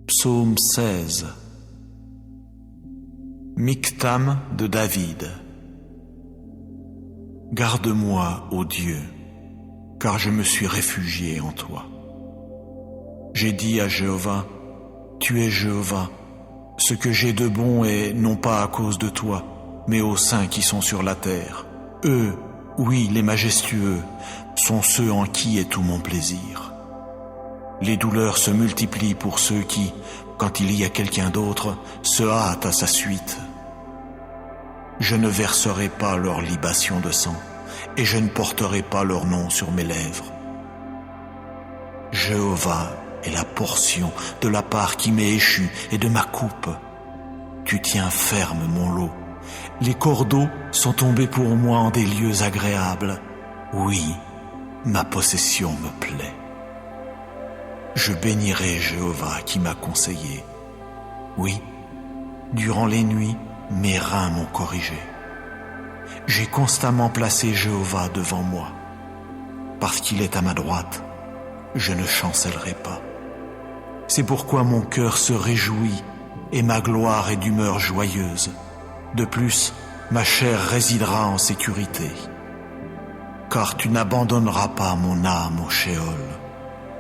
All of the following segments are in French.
Psaume 16. Michtam de David. Garde-moi, ô Dieu, car je me suis réfugié en toi. J'ai dit à Jéhovah, tu es Jéhovah, ce que j'ai de bon est non pas à cause de toi, mais aux saints qui sont sur la terre. Eux, oui, les majestueux, sont ceux en qui est tout mon plaisir. Les douleurs se multiplient pour ceux qui, quand il y a quelqu'un d'autre, se hâtent à sa suite. Je ne verserai pas leur libation de sang, et je ne porterai pas leur nom sur mes lèvres. Jéhovah est la portion de la part qui m'est échue et de ma coupe. Tu tiens ferme mon lot. Les cordeaux sont tombés pour moi en des lieux agréables. Oui, ma possession me plaît. Je bénirai Jéhovah qui m'a conseillé. Oui, durant les nuits, mes reins m'ont corrigé. J'ai constamment placé Jéhovah devant moi. Parce qu'il est à ma droite, je ne chancellerai pas. C'est pourquoi mon cœur se réjouit et ma gloire est d'humeur joyeuse. De plus, ma chair résidera en sécurité. Car tu n'abandonneras pas mon âme au Sheol.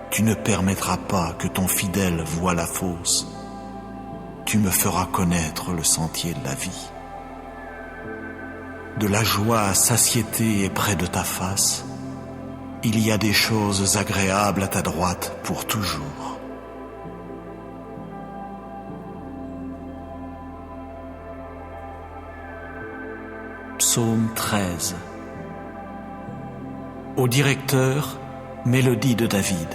Tu ne permettras pas que ton fidèle voie la fosse. Tu me feras connaître le sentier de la vie. De la joie à satiété est près de ta face. Il y a des choses agréables à ta droite pour toujours. Psaume 13. Au directeur, mélodie de David.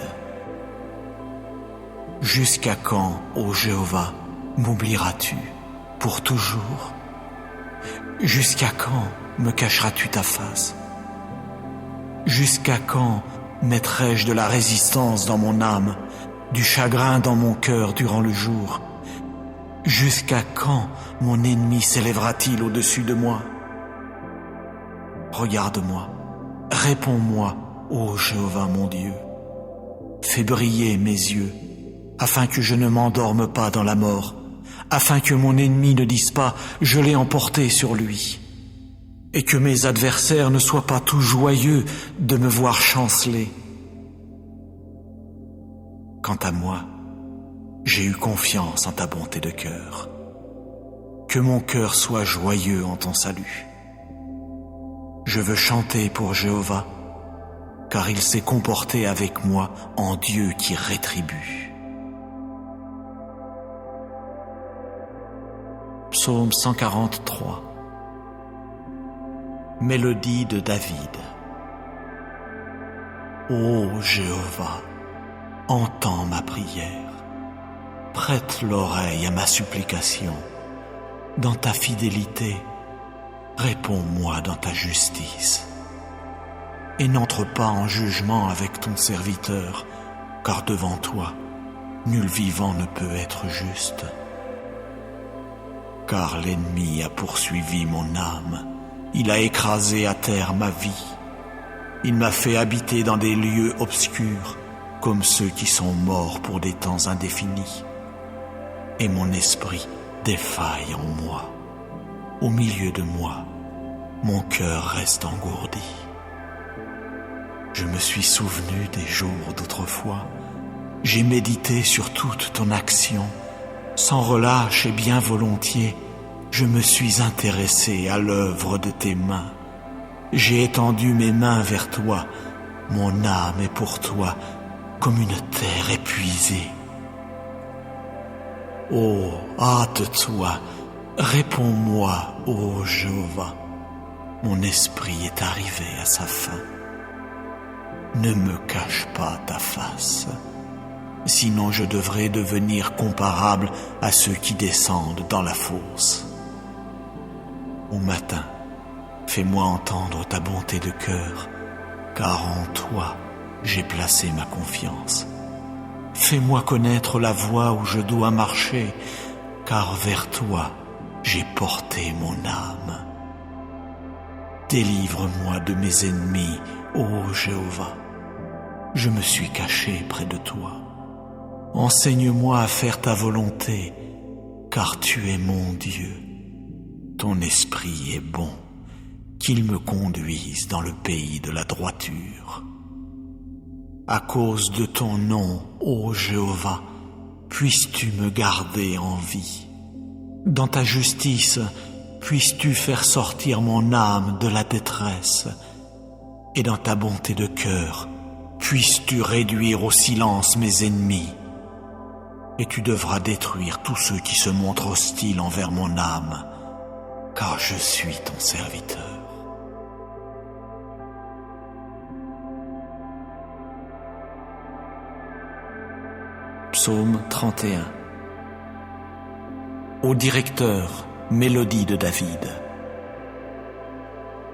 Jusqu'à quand, ô Jéhovah, m'oublieras-tu pour toujours? Jusqu'à quand me cacheras-tu ta face? Jusqu'à quand mettrai-je de la résistance dans mon âme, du chagrin dans mon cœur durant le jour? Jusqu'à quand mon ennemi s'élèvera-t-il au-dessus de moi? Regarde-moi, réponds-moi, ô Jéhovah mon Dieu. Fais briller mes yeux, afin que je ne m'endorme pas dans la mort, afin que mon ennemi ne dise pas « je l'ai emporté sur lui », et que mes adversaires ne soient pas tout joyeux de me voir chanceler. Quant à moi, j'ai eu confiance en ta bonté de cœur. Que mon cœur soit joyeux en ton salut. Je veux chanter pour Jéhovah, car il s'est comporté avec moi en Dieu qui rétribue. Psaume 143. Mélodie de David. Ô Jéhovah, entends ma prière, prête l'oreille à ma supplication. Dans ta fidélité, réponds-moi dans ta justice. Et n'entre pas en jugement avec ton serviteur, car devant toi, nul vivant ne peut être juste. Car l'ennemi a poursuivi mon âme, il a écrasé à terre ma vie. Il m'a fait habiter dans des lieux obscurs, comme ceux qui sont morts pour des temps indéfinis. Et mon esprit défaille en moi. Au milieu de moi, mon cœur reste engourdi. Je me suis souvenu des jours d'autrefois. J'ai médité sur toute ton action. Sans relâche et bien volontiers, je me suis intéressé à l'œuvre de tes mains. J'ai étendu mes mains vers toi. Mon âme est pour toi comme une terre épuisée. Oh, hâte-toi, réponds-moi, ô Jéhovah. Mon esprit est arrivé à sa fin. Ne me cache pas ta face, sinon je devrais devenir comparable à ceux qui descendent dans la fosse. Au matin, fais-moi entendre ta bonté de cœur, car en toi j'ai placé ma confiance. Fais-moi connaître la voie où je dois marcher, car vers toi j'ai porté mon âme. Délivre-moi de mes ennemis, ô Jéhovah. Je me suis caché près de toi. Enseigne-moi à faire ta volonté, car tu es mon Dieu. Ton esprit est bon, qu'il me conduise dans le pays de la droiture. À cause de ton nom, ô Jéhovah, puisses-tu me garder en vie. Dans ta justice, puisses-tu faire sortir mon âme de la détresse. Et dans ta bonté de cœur, puisses-tu réduire au silence mes ennemis. Et tu devras détruire tous ceux qui se montrent hostiles envers mon âme, car je suis ton serviteur. Psaume 31. Au directeur, mélodie de David.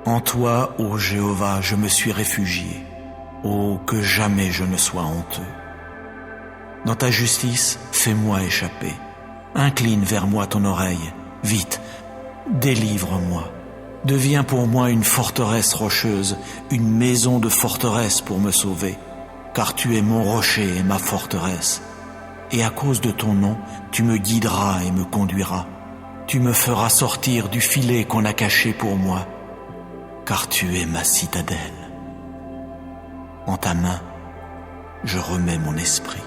En toi, ô Jéhovah, je me suis réfugié. Oh, que jamais je ne sois honteux. Dans ta justice, fais-moi échapper. Incline vers moi ton oreille. Vite, délivre-moi. Deviens pour moi une forteresse rocheuse, une maison de forteresse pour me sauver. Car tu es mon rocher et ma forteresse. Et à cause de ton nom, tu me guideras et me conduiras. Tu me feras sortir du filet qu'on a caché pour moi, car tu es ma citadelle. En ta main, je remets mon esprit.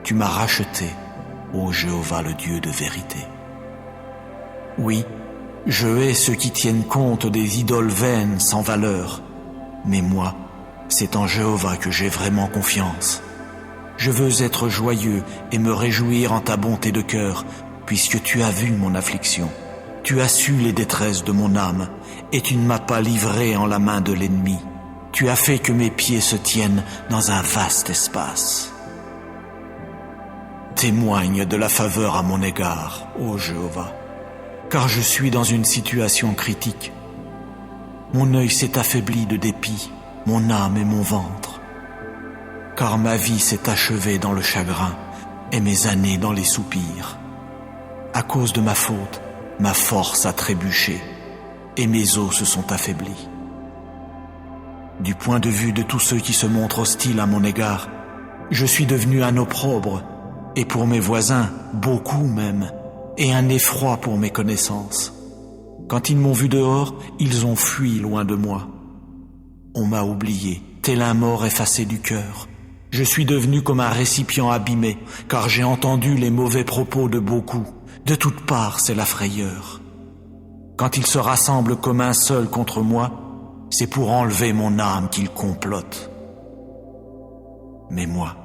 Tu m'as racheté, ô Jéhovah, le Dieu de vérité. Oui, je hais ceux qui tiennent compte des idoles vaines sans valeur, mais moi, c'est en Jéhovah que j'ai vraiment confiance. Je veux être joyeux et me réjouir en ta bonté de cœur, puisque tu as vu mon affliction. Tu as su les détresses de mon âme, et tu ne m'as pas livré en la main de l'ennemi. Tu as fait que mes pieds se tiennent dans un vaste espace. Témoigne de la faveur à mon égard, ô Jéhovah, car je suis dans une situation critique. Mon œil s'est affaibli de dépit, mon âme et mon ventre. Car ma vie s'est achevée dans le chagrin et mes années dans les soupirs. À cause de ma faute, ma force a trébuché et mes os se sont affaiblis. Du point de vue de tous ceux qui se montrent hostiles à mon égard, je suis devenu un opprobre, et pour mes voisins, beaucoup même, et un effroi pour mes connaissances. Quand ils m'ont vu dehors, ils ont fui loin de moi. On m'a oublié, tel un mort effacé du cœur. Je suis devenu comme un récipient abîmé, car j'ai entendu les mauvais propos de beaucoup. De toutes parts, c'est la frayeur. Quand ils se rassemblent comme un seul contre moi, c'est pour enlever mon âme qu'ils complotent. Mais moi,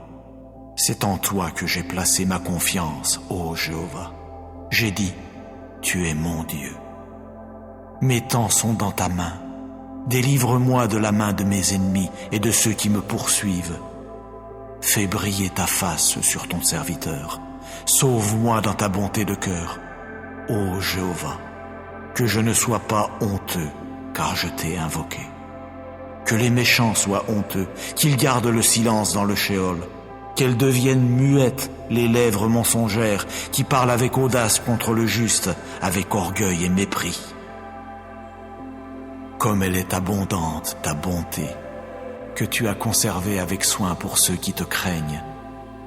c'est en toi que j'ai placé ma confiance, ô Jéhovah. J'ai dit, tu es mon Dieu. Mes temps sont dans ta main. Délivre-moi de la main de mes ennemis et de ceux qui me poursuivent. Fais briller ta face sur ton serviteur. Sauve-moi dans ta bonté de cœur, ô Jéhovah. Que je ne sois pas honteux, car je t'ai invoqué. Que les méchants soient honteux, qu'ils gardent le silence dans le shéol. Qu'elles deviennent muettes les lèvres mensongères qui parlent avec audace contre le juste, avec orgueil et mépris. Comme elle est abondante, ta bonté, que tu as conservée avec soin pour ceux qui te craignent,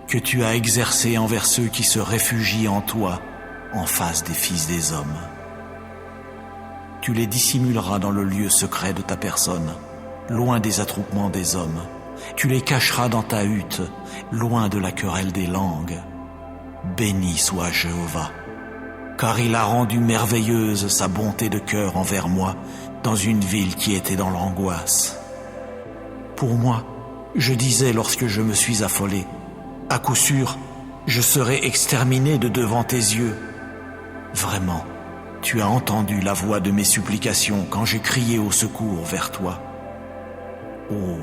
que tu as exercée envers ceux qui se réfugient en toi, en face des fils des hommes. Tu les dissimuleras dans le lieu secret de ta personne, loin des attroupements des hommes. Tu les cacheras dans ta hutte, loin de la querelle des langues. Béni soit Jéhovah, car il a rendu merveilleuse sa bonté de cœur envers moi dans une ville qui était dans l'angoisse. Pour moi, je disais lorsque je me suis affolé, à coup sûr, je serai exterminé de devant tes yeux. Vraiment, tu as entendu la voix de mes supplications quand j'ai crié au secours vers toi. Oh,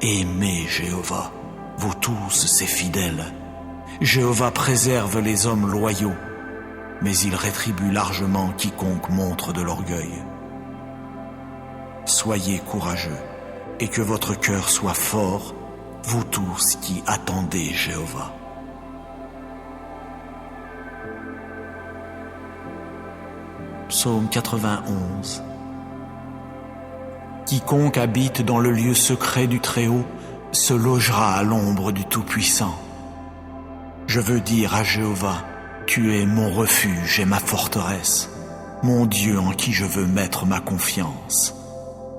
aimez Jéhovah, vous tous ses fidèles. Jéhovah préserve les hommes loyaux, mais il rétribue largement quiconque montre de l'orgueil. Soyez courageux, et que votre cœur soit fort, vous tous qui attendez Jéhovah. Psaume 91. Quiconque habite dans le lieu secret du Très-Haut se logera à l'ombre du Tout-Puissant. Je veux dire à Jéhovah, tu es mon refuge et ma forteresse, mon Dieu en qui je veux mettre ma confiance.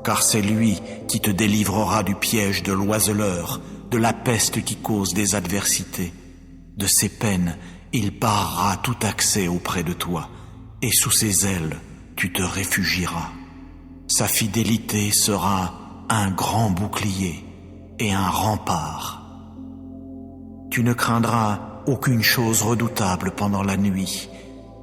Car c'est lui qui te délivrera du piège de l'oiseleur, de la peste qui cause des adversités. De ses peines, il barrera tout accès auprès de toi, et sous ses ailes, tu te réfugieras. Sa fidélité sera un grand bouclier et un rempart. Tu ne craindras aucune chose redoutable pendant la nuit,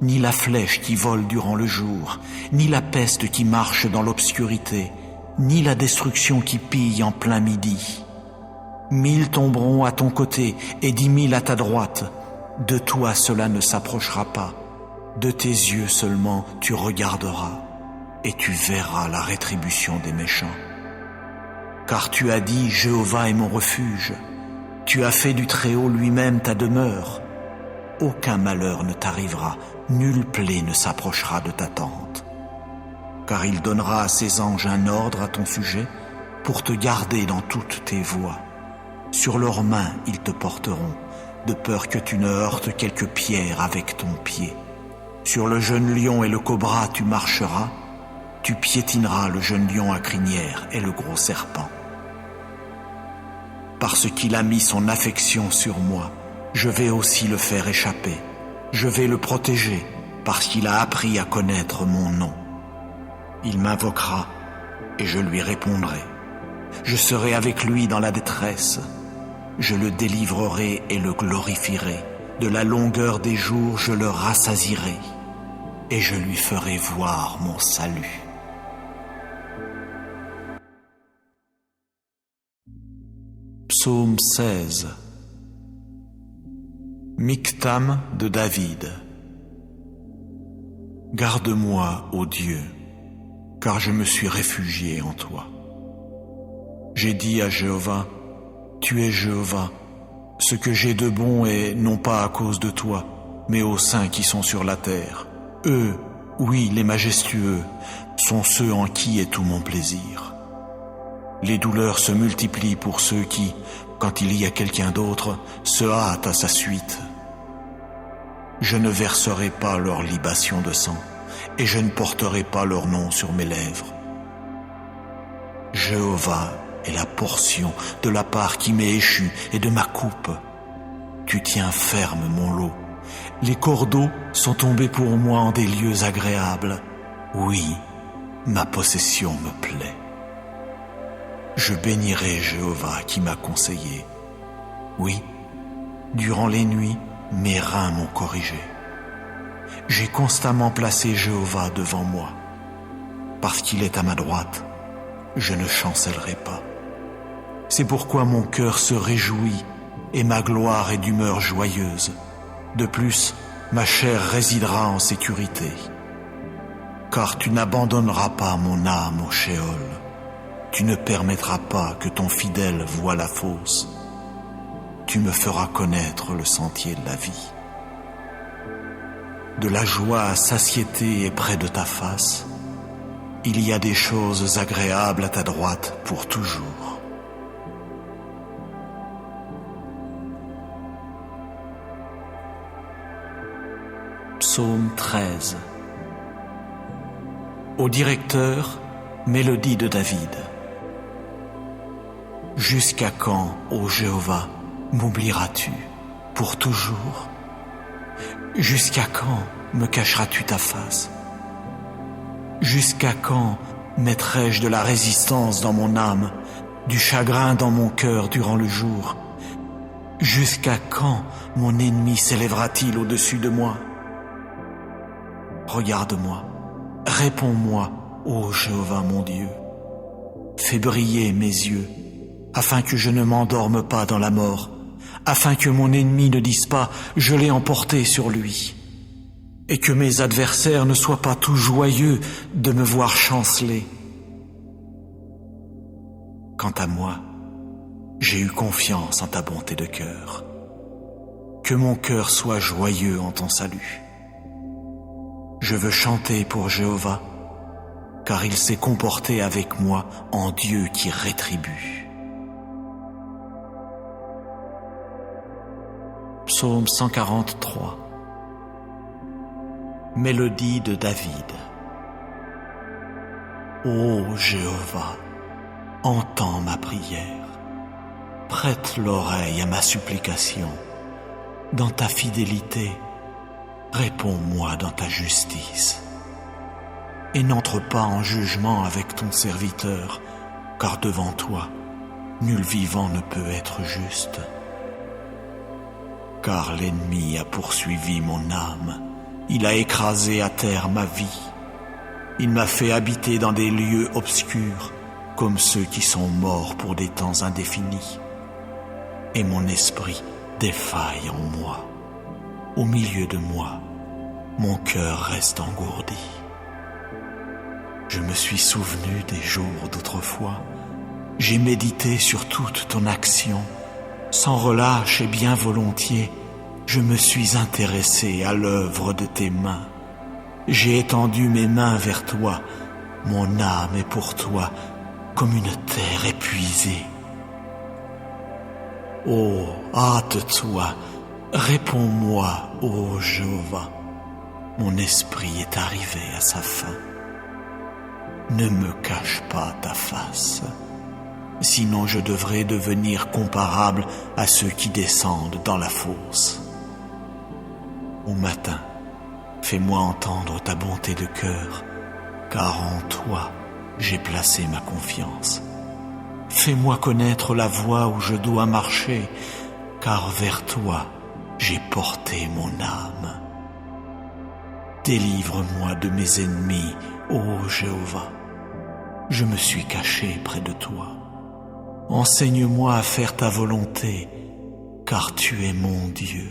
ni la flèche qui vole durant le jour, ni la peste qui marche dans l'obscurité, ni la destruction qui pille en plein midi. 1000 tomberont à ton côté et 10 000 à ta droite. De toi cela ne s'approchera pas. De tes yeux seulement tu regarderas et tu verras la rétribution des méchants. Car tu as dit, Jéhovah est mon refuge. Tu as fait du Très-Haut lui-même ta demeure. Aucun malheur ne t'arrivera, nulle plaie ne s'approchera de ta tente. Car il donnera à ses anges un ordre à ton sujet pour te garder dans toutes tes voies. Sur leurs mains ils te porteront, de peur que tu ne heurtes quelque pierre avec ton pied. Sur le jeune lion et le cobra tu marcheras, tu piétineras le jeune lion à crinière et le gros serpent. Parce qu'il a mis son affection sur moi, je vais aussi le faire échapper. Je vais le protéger, parce qu'il a appris à connaître mon nom. Il m'invoquera, et je lui répondrai. Je serai avec lui dans la détresse. Je le délivrerai et le glorifierai. De la longueur des jours, je le rassasierai, et je lui ferai voir mon salut. Psaume 16. Michtam de David. Garde-moi, ô Dieu, car je me suis réfugié en toi. J'ai dit à Jéhovah, tu es Jéhovah, ce que j'ai de bon est non pas à cause de toi, mais aux saints qui sont sur la terre. Eux, oui, les majestueux, sont ceux en qui est tout mon plaisir. Les douleurs se multiplient pour ceux qui, quand il y a quelqu'un d'autre, se hâtent à sa suite. Je ne verserai pas leur libation de sang, et je ne porterai pas leur nom sur mes lèvres. Jéhovah est la portion de la part qui m'est échue et de ma coupe. Tu tiens ferme mon lot. Les cordeaux sont tombés pour moi en des lieux agréables. Oui, ma possession me plaît. Je bénirai Jéhovah qui m'a conseillé. Oui, durant les nuits, mes reins m'ont corrigé. J'ai constamment placé Jéhovah devant moi. Parce qu'il est à ma droite, je ne chancellerai pas. C'est pourquoi mon cœur se réjouit et ma gloire est d'humeur joyeuse. De plus, ma chair résidera en sécurité. Car tu n'abandonneras pas mon âme au Sheol. Tu ne permettras pas que ton fidèle voie la fosse. Tu me feras connaître le sentier de la vie. De la joie à satiété est près de ta face. Il y a des choses agréables à ta droite pour toujours. Psaume 13. Au directeur, mélodie de David. Jusqu'à quand, ô Jéhovah, m'oublieras-tu pour toujours? Jusqu'à quand me cacheras-tu ta face? Jusqu'à quand mettrai-je de la résistance dans mon âme, du chagrin dans mon cœur durant le jour? Jusqu'à quand mon ennemi s'élèvera-t-il au-dessus de moi? Regarde-moi, réponds-moi, ô Jéhovah mon Dieu. Fais briller mes yeux, afin que je ne m'endorme pas dans la mort, afin que mon ennemi ne dise pas « je l'ai emporté sur lui », et que mes adversaires ne soient pas tout joyeux de me voir chanceler. Quant à moi, j'ai eu confiance en ta bonté de cœur. Que mon cœur soit joyeux en ton salut. Je veux chanter pour Jéhovah, car il s'est comporté avec moi en Dieu qui rétribue. Psaume 143. Mélodie de David. Ô Jéhovah, entends ma prière, prête l'oreille à ma supplication. Dans ta fidélité, réponds-moi dans ta justice. Et n'entre pas en jugement avec ton serviteur, car devant toi, nul vivant ne peut être juste. Car l'ennemi a poursuivi mon âme, il a écrasé à terre ma vie. Il m'a fait habiter dans des lieux obscurs, comme ceux qui sont morts pour des temps indéfinis. Et mon esprit défaille en moi. Au milieu de moi, mon cœur reste engourdi. Je me suis souvenu des jours d'autrefois. J'ai médité sur toute ton action. Sans relâche et bien volontiers, je me suis intéressé à l'œuvre de tes mains. J'ai étendu mes mains vers toi. Mon âme est pour toi comme une terre épuisée. Oh, hâte-toi, réponds-moi, ô Jéhovah. Mon esprit est arrivé à sa fin. Ne me cache pas ta face, sinon je devrais devenir comparable à ceux qui descendent dans la fosse. Au matin, fais-moi entendre ta bonté de cœur, car en toi j'ai placé ma confiance. Fais-moi connaître la voie où je dois marcher, car vers toi j'ai porté mon âme. Délivre-moi de mes ennemis, ô Jéhovah. Je me suis caché près de toi. Enseigne-moi à faire ta volonté, car tu es mon Dieu.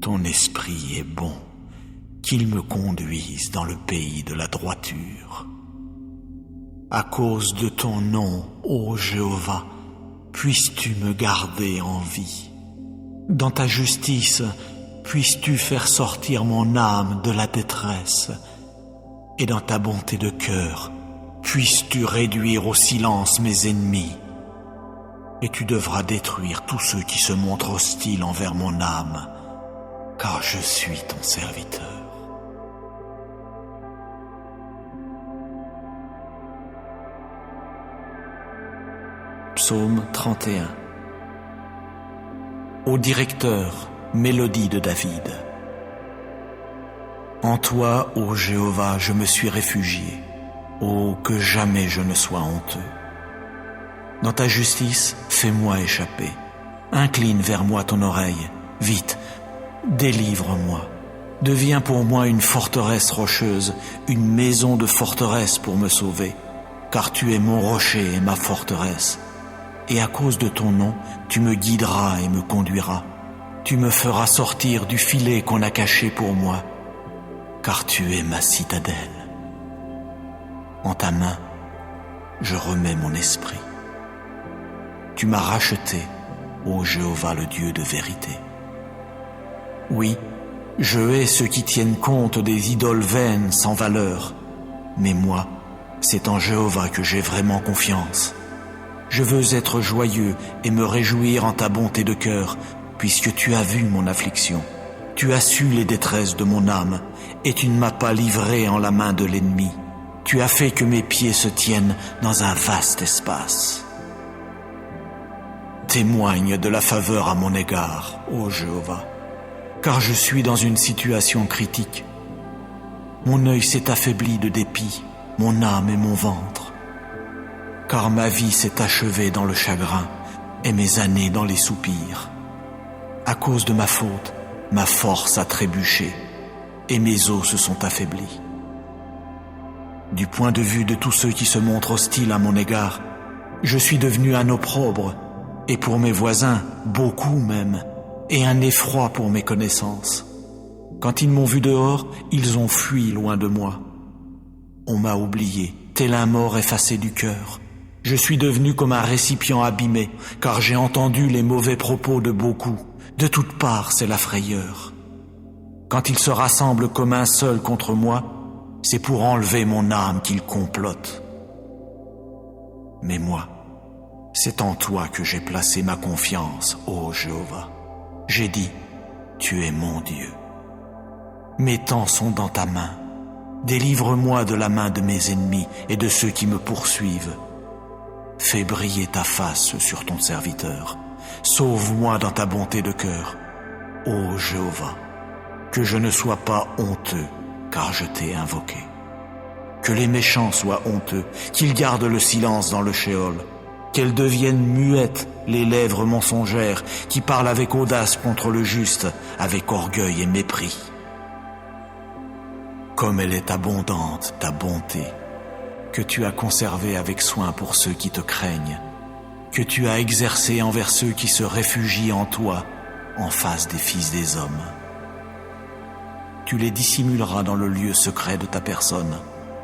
Ton esprit est bon, qu'il me conduise dans le pays de la droiture. À cause de ton nom, ô Jéhovah, puisses-tu me garder en vie. Dans ta justice, puisses-tu faire sortir mon âme de la détresse. Et dans ta bonté de cœur, puisses-tu réduire au silence mes ennemis. Et tu devras détruire tous ceux qui se montrent hostiles envers mon âme, car je suis ton serviteur. Psaume 31. Au directeur, mélodie de David. En toi, ô Jéhovah, je me suis réfugié. Oh, que jamais je ne sois honteux. Dans ta justice, fais-moi échapper. Incline vers moi ton oreille. Vite, délivre-moi. Deviens pour moi une forteresse rocheuse, une maison de forteresse pour me sauver. Car tu es mon rocher et ma forteresse. Et à cause de ton nom, tu me guideras et me conduiras. Tu me feras sortir du filet qu'on a caché pour moi. Car tu es ma citadelle. En ta main, je remets mon esprit. Tu m'as racheté, ô Jéhovah le Dieu de vérité. Oui, je hais ceux qui tiennent compte des idoles vaines sans valeur. Mais moi, c'est en Jéhovah que j'ai vraiment confiance. Je veux être joyeux et me réjouir en ta bonté de cœur, puisque tu as vu mon affliction. Tu as su les détresses de mon âme, et tu ne m'as pas livré en la main de l'ennemi. Tu as fait que mes pieds se tiennent dans un vaste espace. Témoigne de la faveur à mon égard, ô Jéhovah, car je suis dans une situation critique. Mon œil s'est affaibli de dépit, mon âme et mon ventre. Car ma vie s'est achevée dans le chagrin et mes années dans les soupirs. À cause de ma faute, ma force a trébuché et mes os se sont affaiblis. Du point de vue de tous ceux qui se montrent hostiles à mon égard, je suis devenu un opprobre, et pour mes voisins, beaucoup même, et un effroi pour mes connaissances. Quand ils m'ont vu dehors, ils ont fui loin de moi. On m'a oublié, tel un mort effacé du cœur. Je suis devenu comme un récipient abîmé, car j'ai entendu les mauvais propos de beaucoup. De toutes parts, c'est la frayeur. Quand ils se rassemblent comme un seul contre moi, c'est pour enlever mon âme qu'ils complotent. Mais moi, c'est en toi que j'ai placé ma confiance, ô Jéhovah. J'ai dit, tu es mon Dieu. Mes temps sont dans ta main. Délivre-moi de la main de mes ennemis et de ceux qui me poursuivent. Fais briller ta face sur ton serviteur. Sauve-moi dans ta bonté de cœur. Ô Jéhovah, que je ne sois pas honteux, car je t'ai invoqué. Que les méchants soient honteux, qu'ils gardent le silence dans le shéol. Qu'elles deviennent muettes les lèvres mensongères qui parlent avec audace contre le juste, avec orgueil et mépris. Comme elle est abondante, ta bonté, que tu as conservée avec soin pour ceux qui te craignent, que tu as exercée envers ceux qui se réfugient en toi, en face des fils des hommes. Tu les dissimuleras dans le lieu secret de ta personne,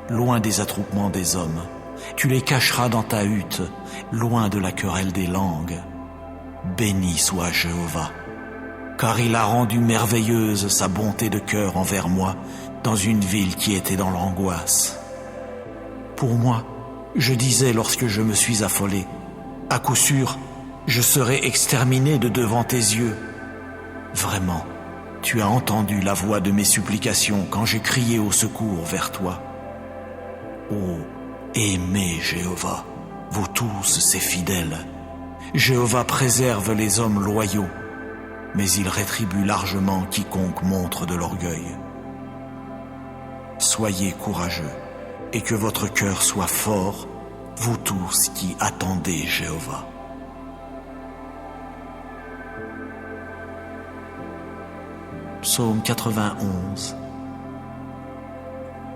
loin des attroupements des hommes. Tu les cacheras dans ta hutte, loin de la querelle des langues. Béni soit Jéhovah, car il a rendu merveilleuse sa bonté de cœur envers moi dans une ville qui était dans l'angoisse. Pour moi, je disais lorsque je me suis affolé, à coup sûr, je serai exterminé de devant tes yeux. Vraiment, tu as entendu la voix de mes supplications quand j'ai crié au secours vers toi. Ô aimez Jéhovah, vous tous ses fidèles. Jéhovah préserve les hommes loyaux, mais il rétribue largement quiconque montre de l'orgueil. Soyez courageux, et que votre cœur soit fort, vous tous qui attendez Jéhovah. Psaume 91.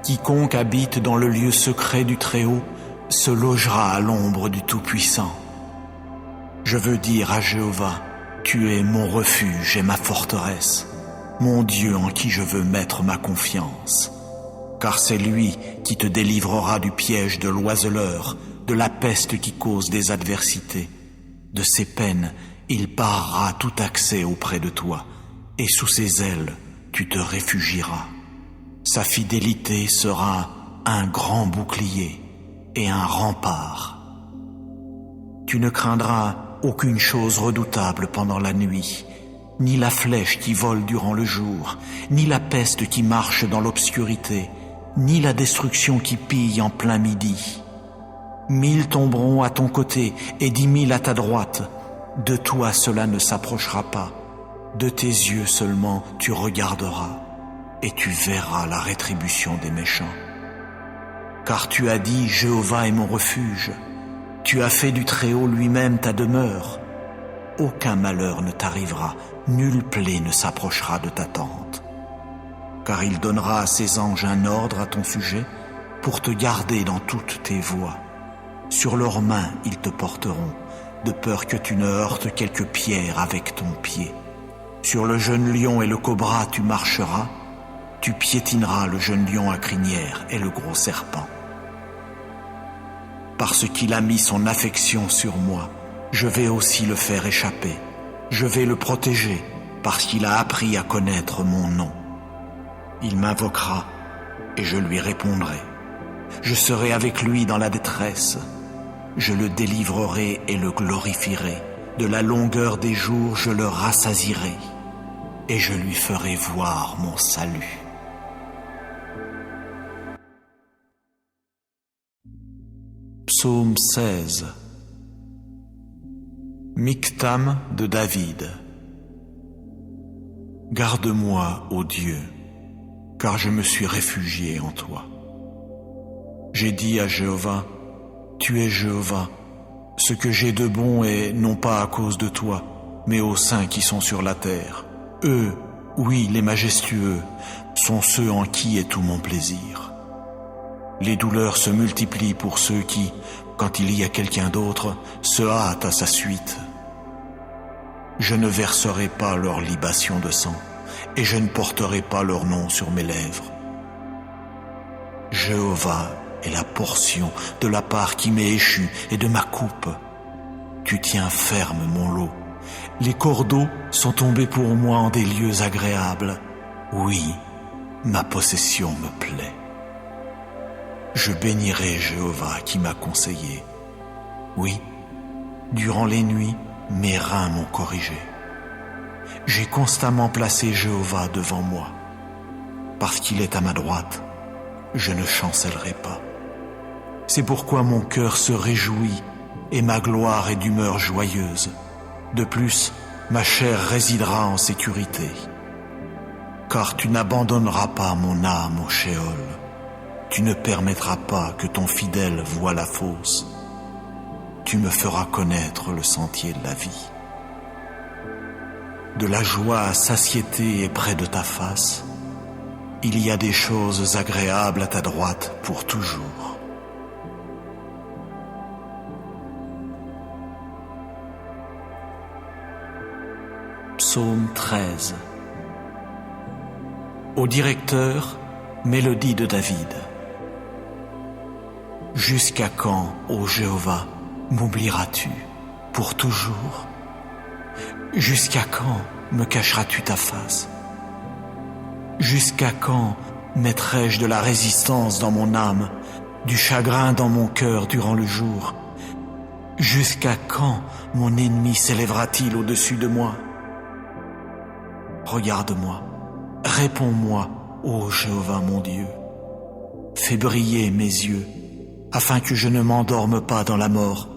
Quiconque habite dans le lieu secret du Très-Haut se logera à l'ombre du Tout-Puissant. Je veux dire à Jéhovah, tu es mon refuge et ma forteresse, mon Dieu en qui je veux mettre ma confiance. Car c'est lui qui te délivrera du piège de l'oiseleur, de la peste qui cause des adversités. De ses peines, il barrera tout accès auprès de toi, et sous ses ailes, tu te réfugieras. Sa fidélité sera un grand bouclier et un rempart. Tu ne craindras aucune chose redoutable pendant la nuit, ni la flèche qui vole durant le jour, ni la peste qui marche dans l'obscurité, ni la destruction qui pille en plein midi. 1000 tomberont à ton côté et 10 000 à ta droite. De toi cela ne s'approchera pas. De tes yeux seulement tu regarderas, et tu verras la rétribution des méchants. Car tu as dit, Jéhovah est mon refuge. Tu as fait du Très-Haut lui-même ta demeure. Aucun malheur ne t'arrivera, nulle plaie ne s'approchera de ta tente. Car il donnera à ses anges un ordre à ton sujet pour te garder dans toutes tes voies. Sur leurs mains ils te porteront, de peur que tu ne heurtes quelque pierre avec ton pied. Sur le jeune lion et le cobra tu marcheras, tu piétineras le jeune lion à crinière et le gros serpent. Parce qu'il a mis son affection sur moi, je vais aussi le faire échapper. Je vais le protéger parce qu'il a appris à connaître mon nom. Il m'invoquera et je lui répondrai. Je serai avec lui dans la détresse. Je le délivrerai et le glorifierai. De la longueur des jours, je le rassasierai et je lui ferai voir mon salut. Psaume 16. Michtam de David. Garde-moi, ô Dieu, car je me suis réfugié en toi. J'ai dit à Jéhovah, tu es Jéhovah, ce que j'ai de bon est non pas à cause de toi, mais aux saints qui sont sur la terre. Eux, oui, les majestueux, sont ceux en qui est tout mon plaisir. Les douleurs se multiplient pour ceux qui, quand il y a quelqu'un d'autre, se hâtent à sa suite. Je ne verserai pas leur libation de sang, et je ne porterai pas leur nom sur mes lèvres. Jéhovah est la portion de la part qui m'est échue et de ma coupe. Tu tiens ferme mon lot. Les cordeaux sont tombés pour moi en des lieux agréables. Oui, ma possession me plaît. Je bénirai Jéhovah qui m'a conseillé. Oui, durant les nuits, mes reins m'ont corrigé. J'ai constamment placé Jéhovah devant moi. Parce qu'il est à ma droite, je ne chancellerai pas. C'est pourquoi mon cœur se réjouit et ma gloire est d'humeur joyeuse. De plus, ma chair résidera en sécurité. Car tu n'abandonneras pas mon âme au Sheol. Tu ne permettras pas que ton fidèle voie la fosse. Tu me feras connaître le sentier de la vie. De la joie à satiété est près de ta face. Il y a des choses agréables à ta droite pour toujours. Psaume 13. Au directeur, mélodie de David. Jusqu'à quand, ô Jéhovah, m'oublieras-tu pour toujours? Jusqu'à quand me cacheras-tu ta face? Jusqu'à quand mettrai-je de la résistance dans mon âme, du chagrin dans mon cœur durant le jour? Jusqu'à quand mon ennemi s'élèvera-t-il au-dessus de moi? Regarde-moi, réponds-moi, ô Jéhovah mon Dieu. Fais briller mes yeux, afin que je ne m'endorme pas dans la mort,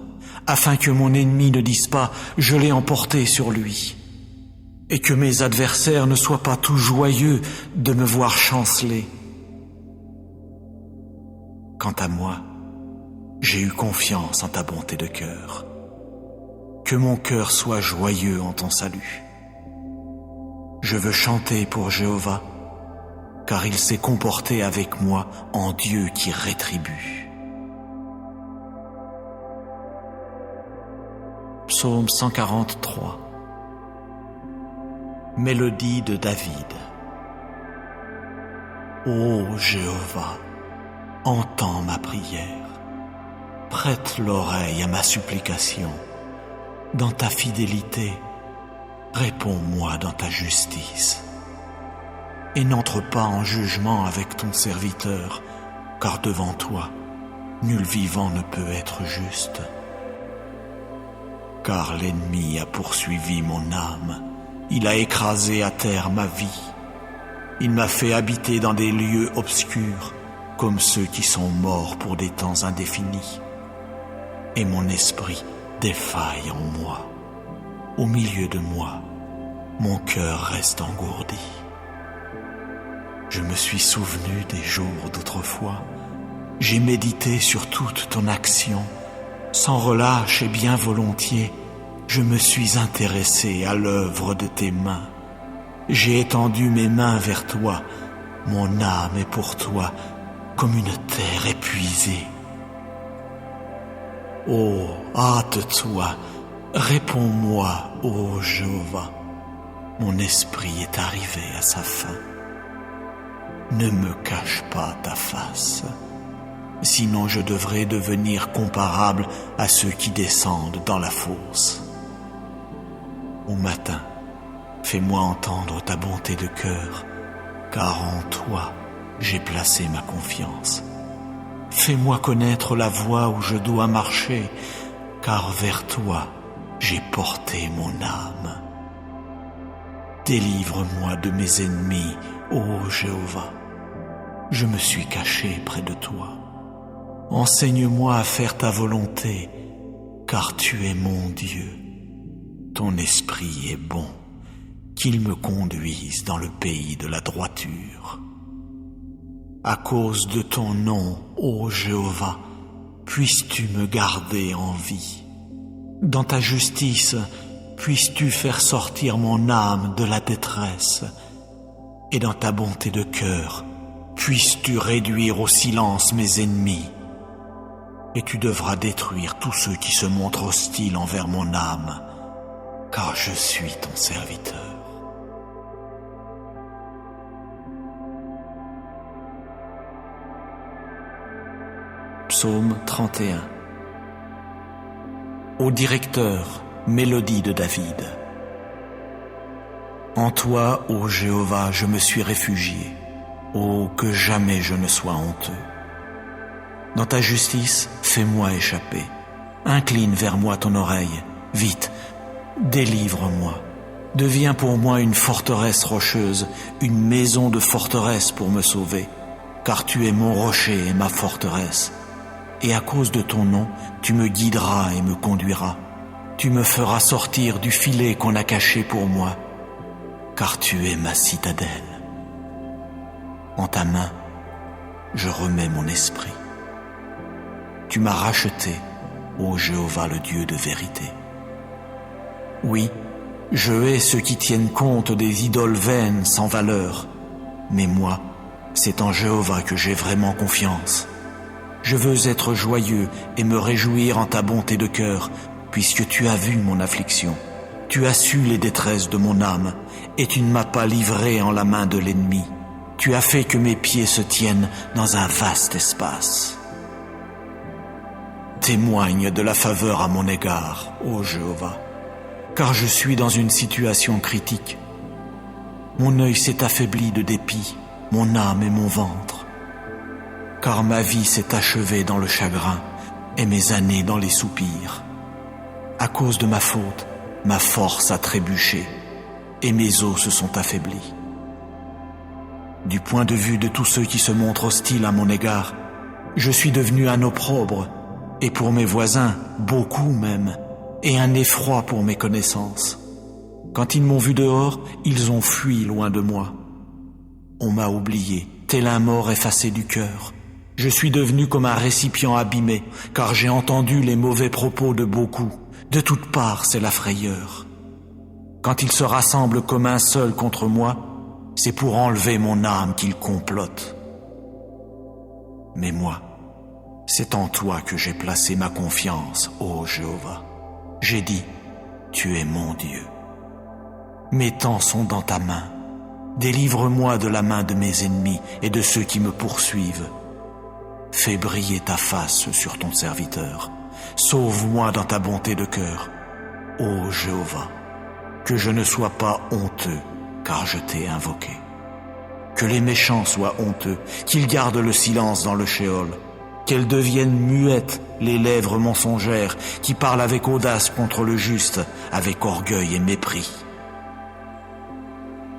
afin que mon ennemi ne dise pas « je l'ai emporté sur lui », et que mes adversaires ne soient pas tout joyeux de me voir chanceler. Quant à moi, j'ai eu confiance en ta bonté de cœur. Que mon cœur soit joyeux en ton salut. Je veux chanter pour Jéhovah, car il s'est comporté avec moi en Dieu qui rétribue. Psaume 143. Mélodie de David. Ô Jéhovah, entends ma prière, prête l'oreille à ma supplication. Dans ta fidélité, réponds-moi dans ta justice. Et n'entre pas en jugement avec ton serviteur, car devant toi, nul vivant ne peut être juste. Car l'ennemi a poursuivi mon âme, il a écrasé à terre ma vie. Il m'a fait habiter dans des lieux obscurs, comme ceux qui sont morts pour des temps indéfinis. Et mon esprit défaille en moi. Au milieu de moi, mon cœur reste engourdi. Je me suis souvenu des jours d'autrefois. J'ai médité sur toute ton action. Sans relâche et bien volontiers, je me suis intéressé à l'œuvre de tes mains. J'ai étendu mes mains vers toi. Mon âme est pour toi comme une terre épuisée. Oh, hâte-toi, réponds-moi, ô Jéhovah. Mon esprit est arrivé à sa fin. Ne me cache pas ta face, sinon je devrais devenir comparable à ceux qui descendent dans la fosse. Au matin, fais-moi entendre ta bonté de cœur, car en toi j'ai placé ma confiance. Fais-moi connaître la voie où je dois marcher, car vers toi j'ai porté mon âme. Délivre-moi de mes ennemis, ô Jéhovah. Je me suis caché près de toi. Enseigne-moi à faire ta volonté, car tu es mon Dieu. Ton esprit est bon, qu'il me conduise dans le pays de la droiture. À cause de ton nom, ô Jéhovah, puisses-tu me garder en vie. Dans ta justice, puisses-tu faire sortir mon âme de la détresse. Et dans ta bonté de cœur, puisses-tu réduire au silence mes ennemis. Et tu devras détruire tous ceux qui se montrent hostiles envers mon âme, car je suis ton serviteur. Psaume 31. Au directeur, mélodie de David. En toi, ô Jéhovah, je me suis réfugié. Oh, que jamais je ne sois honteux. Dans ta justice, fais-moi échapper. Incline vers moi ton oreille. Vite, délivre-moi. Deviens pour moi une forteresse rocheuse, une maison de forteresse pour me sauver, car tu es mon rocher et ma forteresse. Et à cause de ton nom, tu me guideras et me conduiras. Tu me feras sortir du filet qu'on a caché pour moi, car tu es ma citadelle. En ta main, je remets mon esprit. Tu m'as racheté, ô Jéhovah, le Dieu de vérité. Oui, je hais ceux qui tiennent compte des idoles vaines sans valeur, mais moi, c'est en Jéhovah que j'ai vraiment confiance. Je veux être joyeux et me réjouir en ta bonté de cœur, puisque tu as vu mon affliction. Tu as su les détresses de mon âme, et tu ne m'as pas livré en la main de l'ennemi. Tu as fait que mes pieds se tiennent dans un vaste espace. Témoigne de la faveur à mon égard, ô Jéhovah, car je suis dans une situation critique. Mon œil s'est affaibli de dépit, mon âme et mon ventre, car ma vie s'est achevée dans le chagrin et mes années dans les soupirs. À cause de ma faute, ma force a trébuché et mes os se sont affaiblis. Du point de vue de tous ceux qui se montrent hostiles à mon égard, je suis devenu un opprobre, et pour mes voisins, beaucoup même, et un effroi pour mes connaissances. Quand ils m'ont vu dehors, ils ont fui loin de moi. On m'a oublié, tel un mort effacé du cœur. Je suis devenu comme un récipient abîmé, car j'ai entendu les mauvais propos de beaucoup. De toutes parts, c'est la frayeur. Quand ils se rassemblent comme un seul contre moi, c'est pour enlever mon âme qu'ils complotent. Mais moi, c'est en toi que j'ai placé ma confiance, ô Jéhovah. J'ai dit, tu es mon Dieu. Mes temps sont dans ta main. Délivre-moi de la main de mes ennemis et de ceux qui me poursuivent. Fais briller ta face sur ton serviteur. Sauve-moi dans ta bonté de cœur, ô Jéhovah. Que je ne sois pas honteux, car je t'ai invoqué. Que les méchants soient honteux, qu'ils gardent le silence dans le shéol. Qu'elles deviennent muettes les lèvres mensongères qui parlent avec audace contre le juste, avec orgueil et mépris.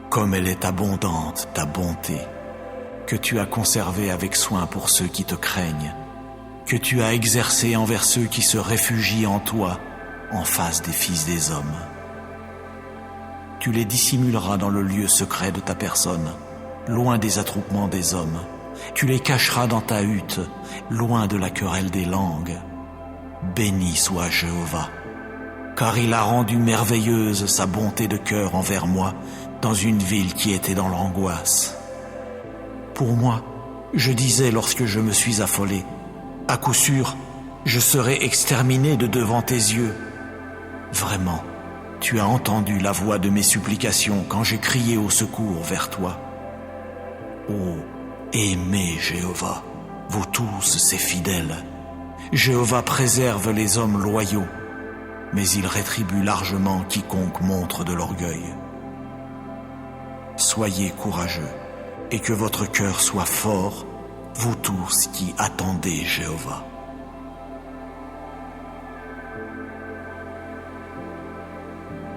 Comme elle est abondante, ta bonté, que tu as conservée avec soin pour ceux qui te craignent, que tu as exercée envers ceux qui se réfugient en toi, en face des fils des hommes. Tu les dissimuleras dans le lieu secret de ta personne, loin des attroupements des hommes. Tu les cacheras dans ta hutte, loin de la querelle des langues. Béni soit Jéhovah, car il a rendu merveilleuse sa bonté de cœur envers moi dans une ville qui était dans l'angoisse. Pour moi, je disais lorsque je me suis affolé, à coup sûr, je serai exterminé de devant tes yeux. Vraiment, tu as entendu la voix de mes supplications quand j'ai crié au secours vers toi. Oh, aimez Jéhovah, vous tous ses fidèles. Jéhovah préserve les hommes loyaux, mais il rétribue largement quiconque montre de l'orgueil. Soyez courageux, et que votre cœur soit fort, vous tous qui attendez Jéhovah.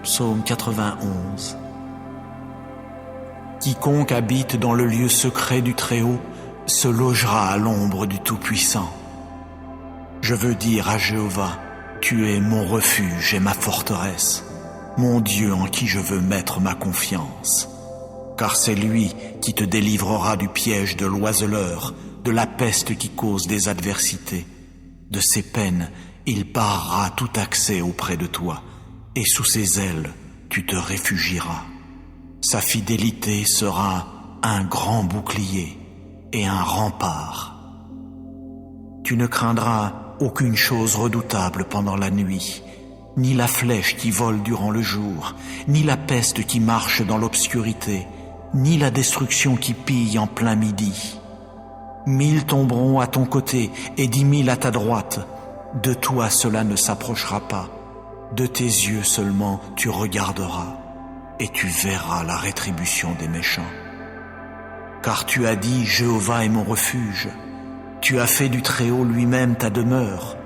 Psaume 91. Quiconque habite dans le lieu secret du Très-Haut se logera à l'ombre du Tout-Puissant. Je veux dire à Jéhovah, tu es mon refuge et ma forteresse, mon Dieu en qui je veux mettre ma confiance. Car c'est lui qui te délivrera du piège de l'oiseleur, de la peste qui cause des adversités. De ses peines, il barrera tout accès auprès de toi, et sous ses ailes, tu te réfugieras. Sa fidélité sera un grand bouclier et un rempart. Tu ne craindras aucune chose redoutable pendant la nuit, ni la flèche qui vole durant le jour, ni la peste qui marche dans l'obscurité, ni la destruction qui pille en plein midi. 1000 tomberont à ton côté et 10 000 à ta droite. De toi cela ne s'approchera pas. De tes yeux seulement tu regarderas, et tu verras la rétribution des méchants. Car tu as dit, Jéhovah est mon refuge. Tu as fait du Très-Haut lui-même ta demeure.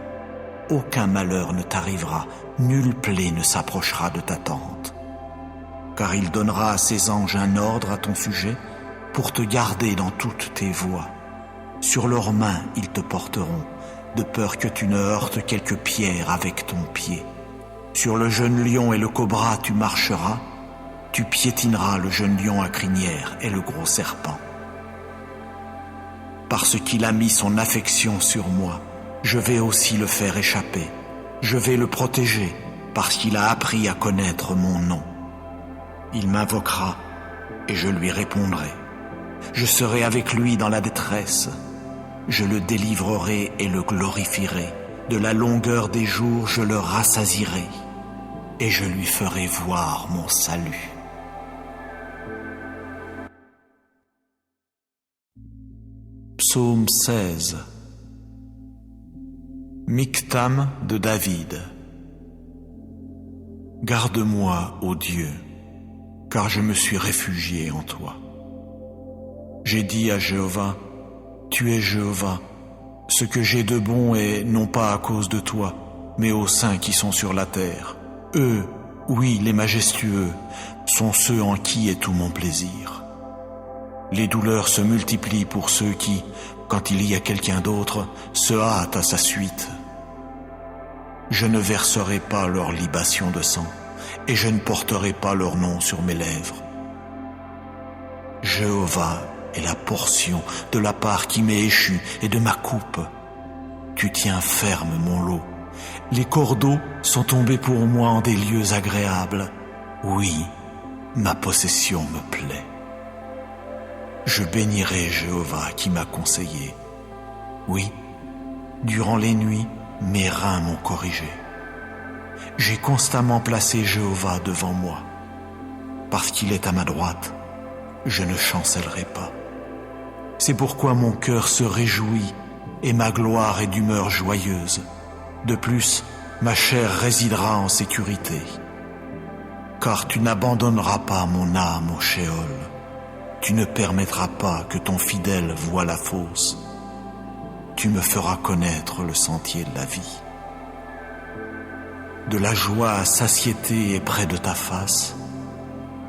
Aucun malheur ne t'arrivera, nulle plaie ne s'approchera de ta tente. car il donnera à ses anges un ordre à ton sujet pour te garder dans toutes tes voies. Sur leurs mains ils te porteront, de peur que tu ne heurtes quelque pierre avec ton pied. Sur le jeune lion et le cobra tu marcheras, tu piétineras le jeune lion à crinière et le gros serpent. Parce qu'il a mis son affection sur moi, je vais aussi le faire échapper. Je vais le protéger parce qu'il a appris à connaître mon nom. Il m'invoquera et je lui répondrai. Je serai avec lui dans la détresse. Je le délivrerai et le glorifierai. De la longueur des jours, je le rassasierai et je lui ferai voir mon salut. Psaume 16. Michtam de David. Garde-moi, ô Dieu, car je me suis réfugié en toi. J'ai dit à Jéhovah, tu es Jéhovah, ce que j'ai de bon est non pas à cause de toi, mais aux saints qui sont sur la terre. Eux, oui, les majestueux, sont ceux en qui est tout mon plaisir. Les douleurs se multiplient pour ceux qui, quand il y a quelqu'un d'autre, se hâtent à sa suite. Je ne verserai pas leur libation de sang, et je ne porterai pas leur nom sur mes lèvres. Jéhovah est la portion de la part qui m'est échue et de ma coupe. Tu tiens ferme mon lot. Les cordeaux sont tombés pour moi en des lieux agréables. Oui, ma possession me plaît. Je bénirai Jéhovah qui m'a conseillé. Oui, durant les nuits, mes reins m'ont corrigé. J'ai constamment placé Jéhovah devant moi. Parce qu'il est à ma droite, je ne chancellerai pas. C'est pourquoi mon cœur se réjouit et ma gloire est d'humeur joyeuse. De plus, ma chair résidera en sécurité. Car tu n'abandonneras pas mon âme au Sheol. Tu ne permettras pas que ton fidèle voie la fosse. Tu me feras connaître le sentier de la vie. De la joie à satiété est près de ta face.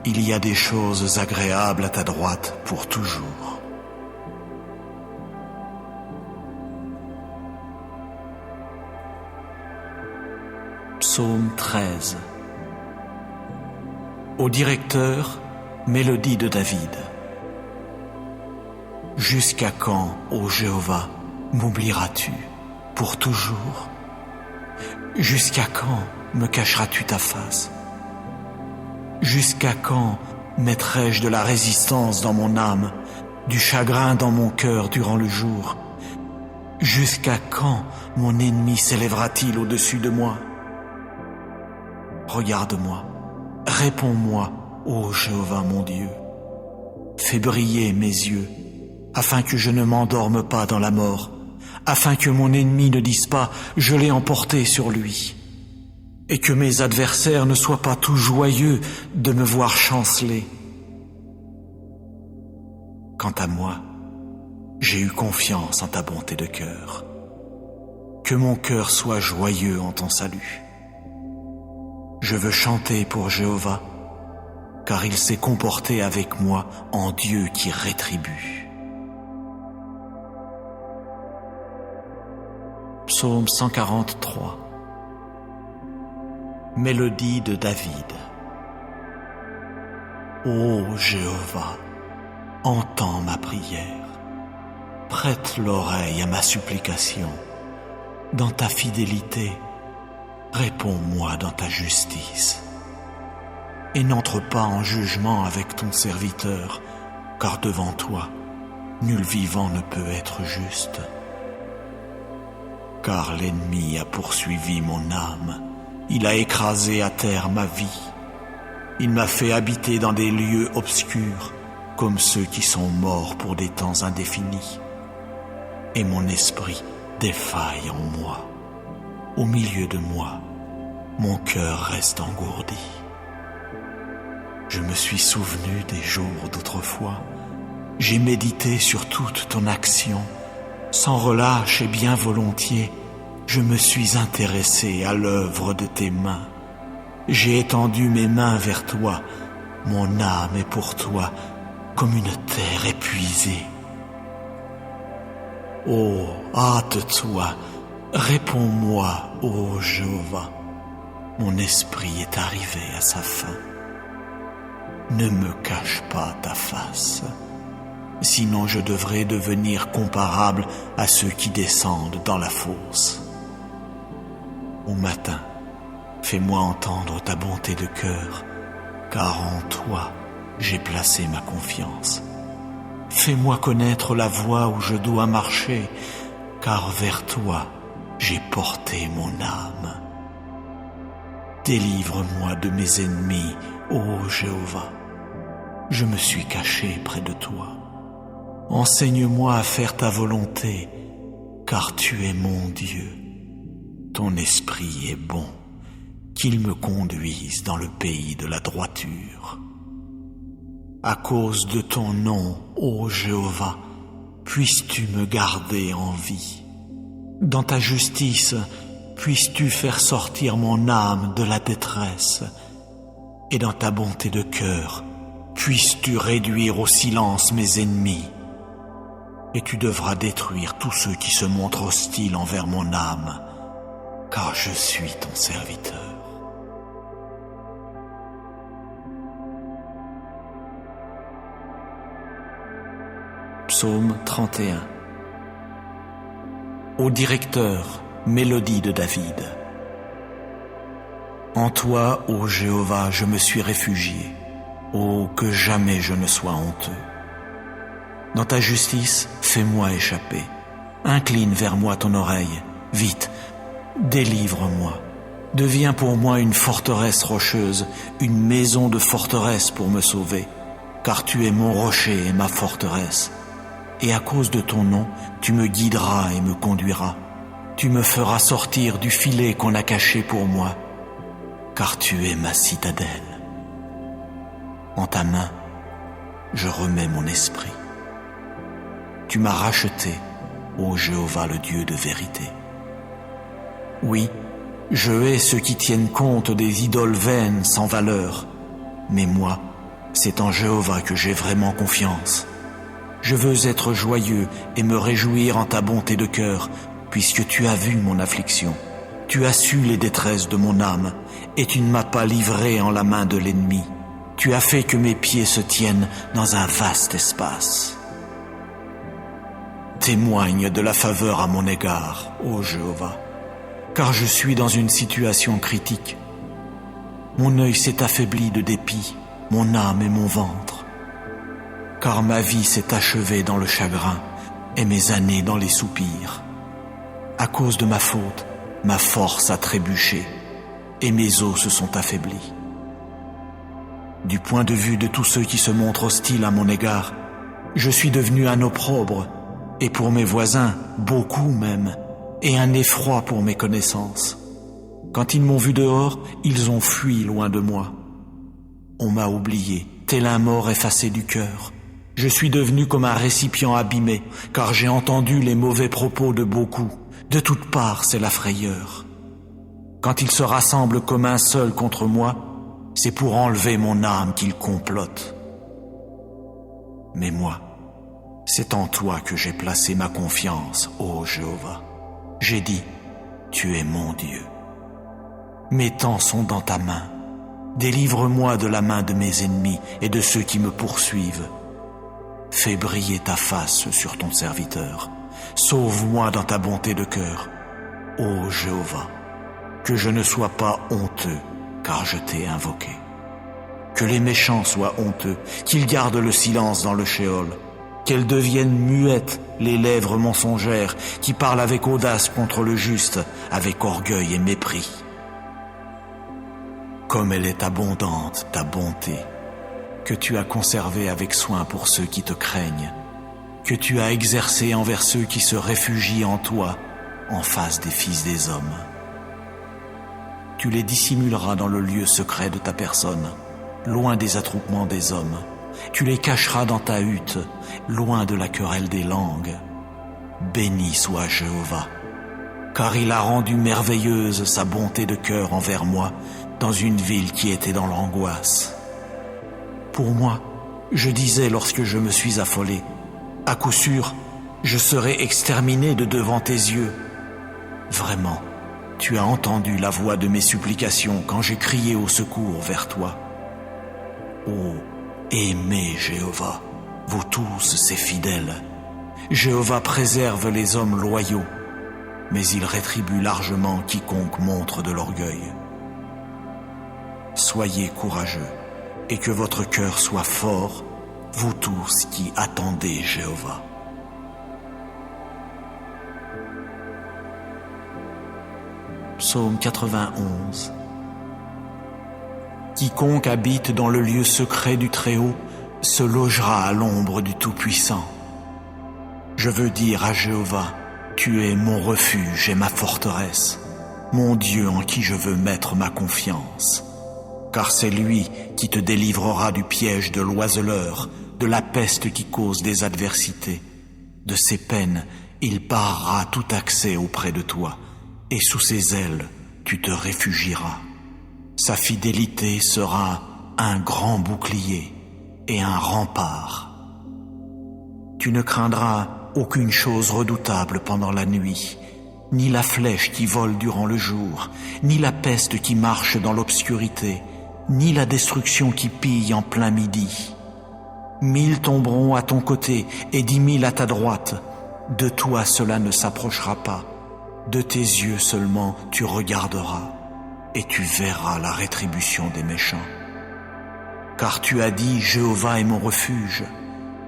Il y a des choses agréables à ta droite pour toujours. Psaume 13. Au directeur, mélodie de David. Jusqu'à quand, ô Jéhovah, m'oublieras-tu pour toujours? Jusqu'à quand me cacheras-tu ta face? Jusqu'à quand mettrai-je de la résistance dans mon âme, du chagrin dans mon cœur durant le jour? Jusqu'à quand mon ennemi s'élèvera-t-il au-dessus de moi? Regarde-moi, réponds-moi, ô Jéhovah mon Dieu. Fais briller mes yeux, afin que je ne m'endorme pas dans la mort, afin que mon ennemi ne dise pas « je l'ai emporté sur lui », et que mes adversaires ne soient pas tout joyeux de me voir chanceler. Quant à moi, j'ai eu confiance en ta bonté de cœur. Que mon cœur soit joyeux en ton salut. Je veux chanter pour Jéhovah, car il s'est comporté avec moi en Dieu qui rétribue. Psaume 143. Mélodie de David. Ô Jéhovah, entends ma prière, prête l'oreille à ma supplication. Dans ta fidélité, réponds-moi dans ta justice. Et n'entre pas en jugement avec ton serviteur, car devant toi, nul vivant ne peut être juste. Car l'ennemi a poursuivi mon âme, il a écrasé à terre ma vie. Il m'a fait habiter dans des lieux obscurs, comme ceux qui sont morts pour des temps indéfinis. Et mon esprit défaille en moi. Au milieu de moi, mon cœur reste engourdi. Je me suis souvenu des jours d'autrefois. J'ai médité sur toute ton action. Sans relâche et bien volontiers, je me suis intéressé à l'œuvre de tes mains. J'ai étendu mes mains vers toi, Mon âme est pour toi comme une terre épuisée. Oh, hâte-toi, réponds-moi, ô Jéhovah. Mon esprit est arrivé à sa fin. Ne me cache pas ta face, sinon je devrais devenir comparable à ceux qui descendent dans la fosse. Au matin, fais-moi entendre ta bonté de cœur, car en toi j'ai placé ma confiance. Fais-moi connaître la voie où je dois marcher, car vers toi j'ai porté mon âme. Délivre-moi de mes ennemis, ô Jéhovah. Je me suis caché près de toi. Enseigne-moi à faire ta volonté, car tu es mon Dieu. Ton esprit est bon, qu'il me conduise dans le pays de la droiture. À cause de ton nom, ô Jéhovah, puisses-tu me garder en vie. Dans ta justice, puisses-tu faire sortir mon âme de la détresse. Et dans ta bonté de cœur, puisses-tu réduire au silence mes ennemis. Et tu devras détruire tous ceux qui se montrent hostiles envers mon âme, car je suis ton serviteur. Psaume 31. Au directeur, mélodie de David. En toi, ô Jéhovah, je me suis réfugié. Oh, que jamais je ne sois honteux. Dans ta justice, fais-moi échapper. Incline vers moi ton oreille. Vite, délivre-moi. Deviens pour moi une forteresse rocheuse, une maison de forteresse pour me sauver. Car tu es mon rocher et ma forteresse. Et à cause de ton nom, tu me guideras et me conduiras. Tu me feras sortir du filet qu'on a caché pour moi, car tu es ma citadelle. En ta main, je remets mon esprit. Tu m'as racheté, ô Jéhovah, le Dieu de vérité. Oui, je hais ceux qui tiennent compte des idoles vaines sans valeur, mais moi, c'est en Jéhovah que j'ai vraiment confiance. Je veux être joyeux et me réjouir en ta bonté de cœur, puisque tu as vu mon affliction. Tu as su les détresses de mon âme, et tu ne m'as pas livré en la main de l'ennemi. Tu as fait que mes pieds se tiennent dans un vaste espace. Témoigne de la faveur à mon égard, ô Jéhovah, car je suis dans une situation critique. Mon œil s'est affaibli de dépit, mon âme et mon ventre. Car ma vie s'est achevée dans le chagrin et mes années dans les soupirs. À cause de ma faute, ma force a trébuché et mes os se sont affaiblis. Du point de vue de tous ceux qui se montrent hostiles à mon égard, je suis devenu un opprobre, et pour mes voisins, beaucoup même, et un effroi pour mes connaissances. Quand ils m'ont vu dehors, ils ont fui loin de moi. On m'a oublié, tel un mort effacé du cœur. Je suis devenu comme un récipient abîmé, car j'ai entendu les mauvais propos de beaucoup. De toutes parts, c'est la frayeur. Quand ils se rassemblent comme un seul contre moi, c'est pour enlever mon âme qu'ils complotent. Mais moi, c'est en toi que j'ai placé ma confiance, ô Jéhovah. J'ai dit, tu es mon Dieu. Mes temps sont dans ta main. Délivre-moi de la main de mes ennemis et de ceux qui me poursuivent. Fais briller ta face sur ton serviteur. Sauve-moi dans ta bonté de cœur, ô Jéhovah. Que je ne sois pas honteux, car je t'ai invoqué. Que les méchants soient honteux, qu'ils gardent le silence dans le shéol. Qu'elles deviennent muettes les lèvres mensongères qui parlent avec audace contre le juste, avec orgueil et mépris. Comme elle est abondante, ta bonté, que tu as conservée avec soin pour ceux qui te craignent, que tu as exercée envers ceux qui se réfugient en toi, en face des fils des hommes. Tu les dissimuleras dans le lieu secret de ta personne, loin des attroupements des hommes. Tu les cacheras dans ta hutte, loin de la querelle des langues. Béni soit Jéhovah, car il a rendu merveilleuse sa bonté de cœur envers moi dans une ville qui était dans l'angoisse. Pour moi, je disais lorsque je me suis affolé, à coup sûr, je serai exterminé de devant tes yeux. Vraiment, tu as entendu la voix de mes supplications quand j'ai crié au secours vers toi. Ô aimez Jéhovah, vous tous ses fidèles. Jéhovah préserve les hommes loyaux, mais il rétribue largement quiconque montre de l'orgueil. Soyez courageux, et que votre cœur soit fort, vous tous qui attendez Jéhovah. Psaume 91. Quiconque habite dans le lieu secret du Très-Haut se logera à l'ombre du Tout-Puissant. Je veux dire à Jéhovah, tu es mon refuge et ma forteresse, mon Dieu en qui je veux mettre ma confiance. Car c'est lui qui te délivrera du piège de l'oiseleur, de la peste qui cause des adversités. De ses peines, il barrera tout accès auprès de toi, et sous ses ailes, tu te réfugieras. Sa fidélité sera un grand bouclier et un rempart. Tu ne craindras aucune chose redoutable pendant la nuit, ni la flèche qui vole durant le jour, ni la peste qui marche dans l'obscurité, ni la destruction qui pille en plein midi. 1000 tomberont à ton côté et 10 000 à ta droite. De toi cela ne s'approchera pas. De tes yeux seulement tu regarderas et tu verras la rétribution des méchants. Car tu as dit, Jéhovah est mon refuge.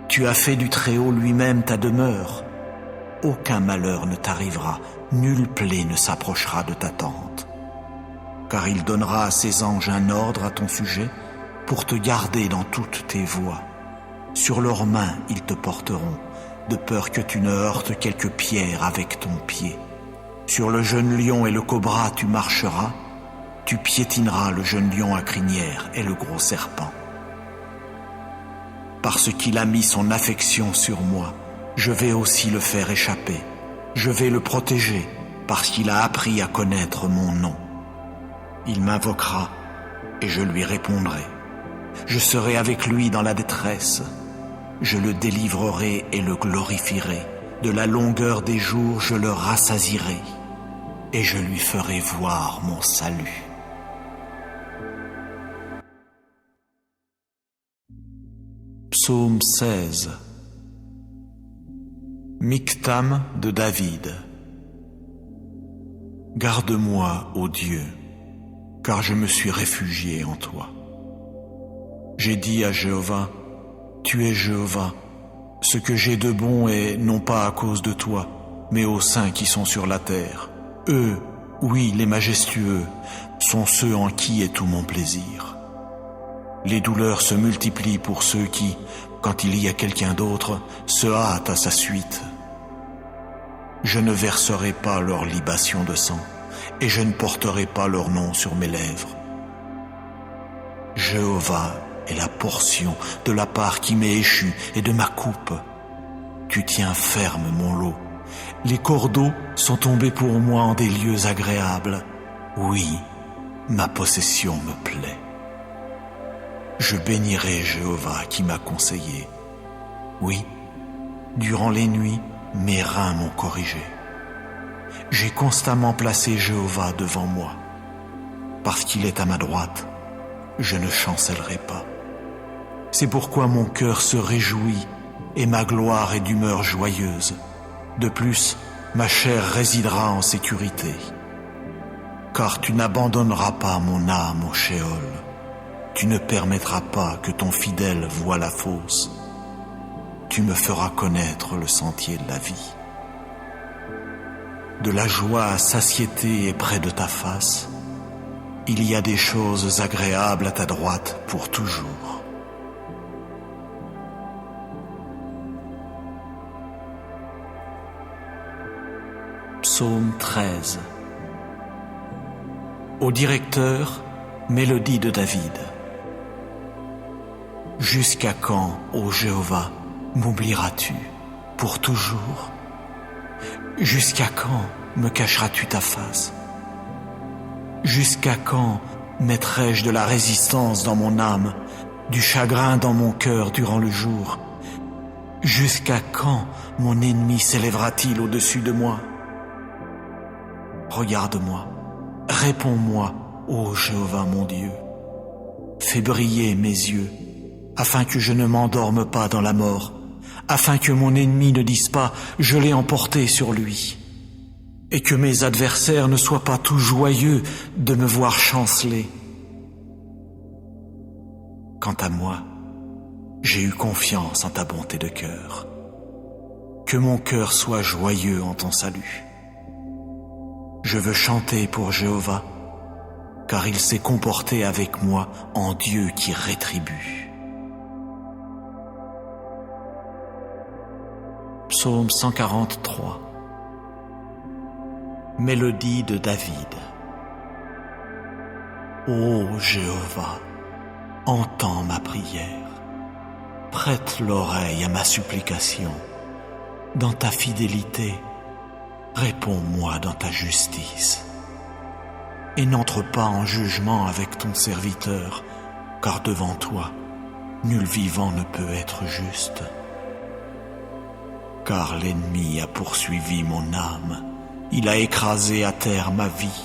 Tu as fait du Très-Haut lui-même ta demeure. Aucun malheur ne t'arrivera, nulle plaie ne s'approchera de ta tente. Car il donnera à ses anges un ordre à ton sujet pour te garder dans toutes tes voies. Sur leurs mains ils te porteront, de peur que tu ne heurtes quelque pierre avec ton pied. Sur le jeune lion et le cobra tu marcheras, tu piétineras le jeune lion à crinière et le gros serpent. Parce qu'il a mis son affection sur moi, je vais aussi le faire échapper. Je vais le protéger parce qu'il a appris à connaître mon nom. Il m'invoquera et je lui répondrai. Je serai avec lui dans la détresse. Je le délivrerai et le glorifierai. De la longueur des jours, je le rassasierai et je lui ferai voir mon salut. Psaume 16. Michtam de David. Garde-moi, ô Dieu, car je me suis réfugié en toi. J'ai dit à Jéhovah, tu es Jéhovah, ce que j'ai de bon est non pas à cause de toi, mais aux saints qui sont sur la terre. Eux, oui, les majestueux, sont ceux en qui est tout mon plaisir. Les douleurs se multiplient pour ceux qui, quand il y a quelqu'un d'autre, se hâtent à sa suite. Je ne verserai pas leur libation de sang, et je ne porterai pas leur nom sur mes lèvres. Jéhovah est la portion de la part qui m'est échue et de ma coupe. Tu tiens ferme mon lot. Les cordeaux sont tombés pour moi en des lieux agréables. Oui, ma possession me plaît. Je bénirai Jéhovah qui m'a conseillé. Oui, durant les nuits, mes reins m'ont corrigé. J'ai constamment placé Jéhovah devant moi. Parce qu'il est à ma droite, je ne chancellerai pas. C'est pourquoi mon cœur se réjouit et ma gloire est d'humeur joyeuse. De plus, ma chair résidera en sécurité. Car tu n'abandonneras pas mon âme au Sheol. Tu ne permettras pas que ton fidèle voie la fosse. Tu me feras connaître le sentier de la vie. De la joie à satiété est près de ta face. Il y a des choses agréables à ta droite pour toujours. Psaume 13. Au directeur, mélodie de David. Jusqu'à quand, ô Jéhovah, m'oublieras-tu pour toujours? Jusqu'à quand me cacheras-tu ta face? Jusqu'à quand mettrai-je de la résistance dans mon âme, du chagrin dans mon cœur durant le jour. Jusqu'à quand mon ennemi s'élèvera-t-il au-dessus de moi? Regarde-moi, réponds-moi, ô Jéhovah mon Dieu. Fais briller mes yeux, afin que je ne m'endorme pas dans la mort, afin que mon ennemi ne dise pas « je l'ai emporté sur lui », et que mes adversaires ne soient pas tout joyeux de me voir chanceler. Quant à moi, j'ai eu confiance en ta bonté de cœur. Que mon cœur soit joyeux en ton salut. Je veux chanter pour Jéhovah, car il s'est comporté avec moi en Dieu qui rétribue. Psaume 143. Mélodie de David. Ô Jéhovah, entends ma prière, prête l'oreille à ma supplication. Dans ta fidélité, réponds-moi dans ta justice. Et n'entre pas en jugement avec ton serviteur, car devant toi, nul vivant ne peut être juste. Car l'ennemi a poursuivi mon âme, il a écrasé à terre ma vie.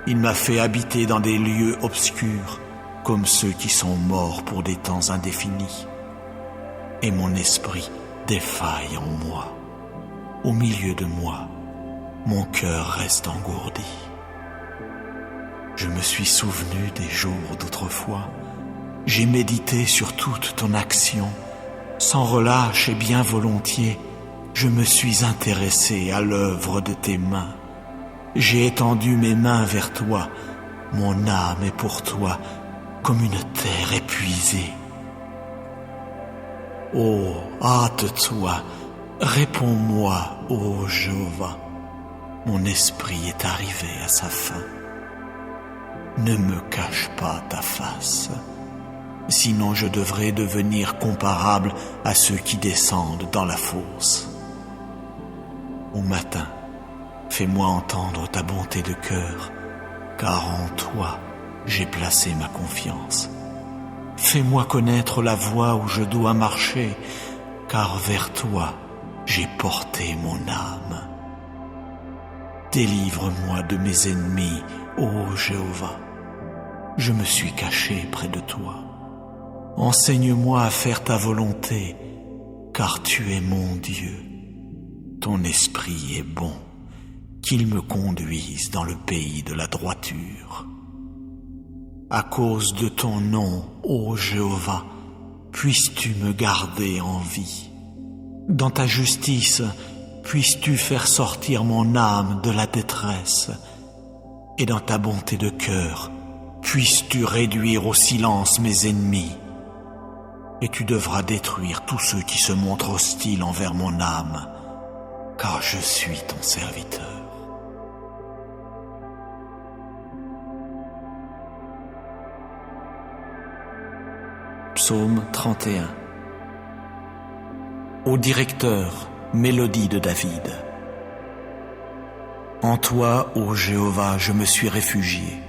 Il m'a fait habiter dans des lieux obscurs, comme ceux qui sont morts pour des temps indéfinis. Et mon esprit défaille en moi. Au milieu de moi, mon cœur reste engourdi. Je me suis souvenu des jours d'autrefois. J'ai médité sur toute ton action. Sans relâche et bien volontiers, je me suis intéressé à l'œuvre de tes mains. J'ai étendu mes mains vers toi. Mon âme est pour toi comme une terre épuisée. Oh, hâte-toi, réponds-moi, ô Jéhovah. Mon esprit est arrivé à sa fin. Ne me cache pas ta face, sinon je devrais devenir comparable à ceux qui descendent dans la fosse. Au matin, fais-moi entendre ta bonté de cœur, car en toi j'ai placé ma confiance. Fais-moi connaître la voie où je dois marcher, car vers toi j'ai porté mon âme. Délivre-moi de mes ennemis, ô Jéhovah. Je me suis caché près de toi. Enseigne-moi à faire ta volonté, car tu es mon Dieu. Ton esprit est bon, qu'il me conduise dans le pays de la droiture. À cause de ton nom, ô Jéhovah, puisses-tu me garder en vie. Dans ta justice, puisses-tu faire sortir mon âme de la détresse. Et dans ta bonté de cœur, puisses-tu réduire au silence mes ennemis. Et tu devras détruire tous ceux qui se montrent hostiles envers mon âme, car je suis ton serviteur. Psaume 31. Au directeur, mélodie de David. En toi, ô Jéhovah, je me suis réfugié.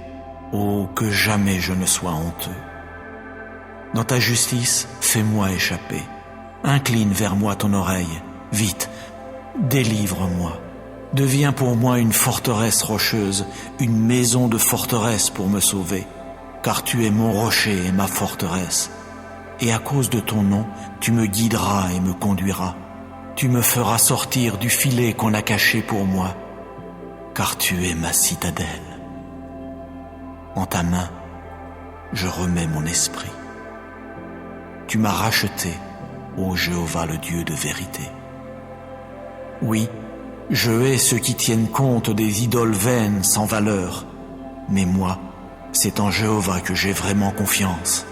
Oh, que jamais je ne sois honteux. Dans ta justice, fais-moi échapper. Incline vers moi ton oreille. Vite, délivre-moi. Deviens pour moi une forteresse rocheuse, une maison de forteresse pour me sauver. Car tu es mon rocher et ma forteresse. Et à cause de ton nom, tu me guideras et me conduiras. Tu me feras sortir du filet qu'on a caché pour moi, car tu es ma citadelle. En ta main, je remets mon esprit. Tu m'as racheté, ô Jéhovah le Dieu de vérité. Oui, je hais ceux qui tiennent compte des idoles vaines sans valeur, mais moi, c'est en Jéhovah que j'ai vraiment confiance.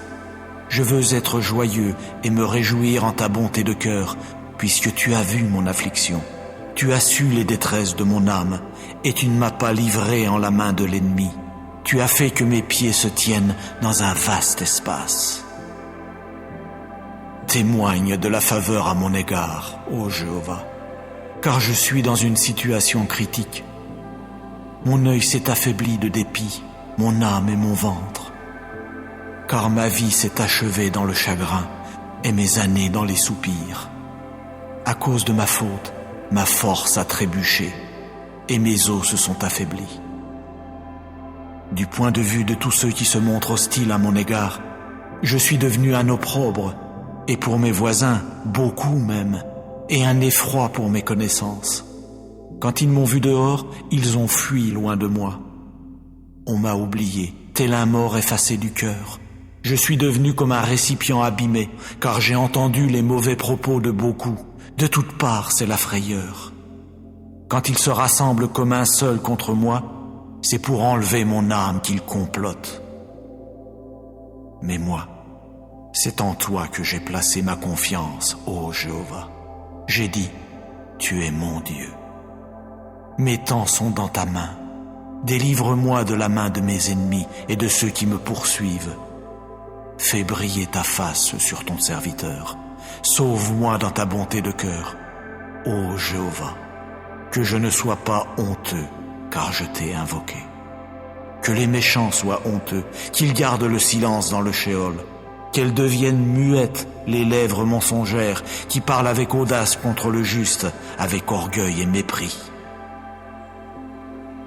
Je veux être joyeux et me réjouir en ta bonté de cœur, puisque tu as vu mon affliction. Tu as su les détresses de mon âme, et tu ne m'as pas livré en la main de l'ennemi. Tu as fait que mes pieds se tiennent dans un vaste espace. Témoigne de la faveur à mon égard, ô Jéhovah, car je suis dans une situation critique. Mon œil s'est affaibli de dépit, mon âme et mon ventre. car ma vie s'est achevée dans le chagrin et mes années dans les soupirs. À cause de ma faute, ma force a trébuché et mes os se sont affaiblis. Du point de vue de tous ceux qui se montrent hostiles à mon égard, je suis devenu un opprobre, et pour mes voisins, beaucoup même, et un effroi pour mes connaissances. Quand ils m'ont vu dehors, ils ont fui loin de moi. On m'a oublié, tel un mort effacé du cœur. Je suis devenu comme un récipient abîmé, car j'ai entendu les mauvais propos de beaucoup. De toutes parts, c'est la frayeur. Quand ils se rassemblent comme un seul contre moi, c'est pour enlever mon âme qu'ils complotent. Mais moi, c'est en toi que j'ai placé ma confiance, ô Jéhovah. J'ai dit, tu es mon Dieu. Mes temps sont dans ta main. Délivre-moi de la main de mes ennemis et de ceux qui me poursuivent. Fais briller ta face sur ton serviteur. Sauve-moi dans ta bonté de cœur, ô Jéhovah. Que je ne sois pas honteux, car je t'ai invoqué. Que les méchants soient honteux, qu'ils gardent le silence dans le shéol. Qu'elles deviennent muettes les lèvres mensongères qui parlent avec audace contre le juste, avec orgueil et mépris.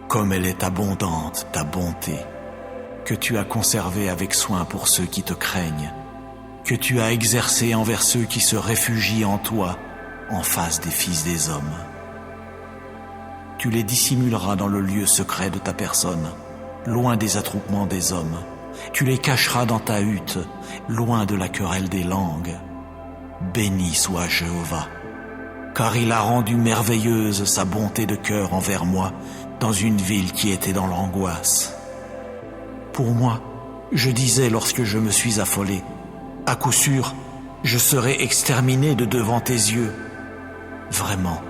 Comme elle est abondante, ta bonté, que tu as conservée avec soin pour ceux qui te craignent, que tu as exercée envers ceux qui se réfugient en toi, en face des fils des hommes. Tu les dissimuleras dans le lieu secret de ta personne, loin des attroupements des hommes. Tu les cacheras dans ta hutte, loin de la querelle des langues. Béni soit Jéhovah, car il a rendu merveilleuse sa bonté de cœur envers moi dans une ville qui était dans l'angoisse. Pour moi, je disais lorsque je me suis affolé, à coup sûr, je serai exterminé de devant tes yeux. Vraiment,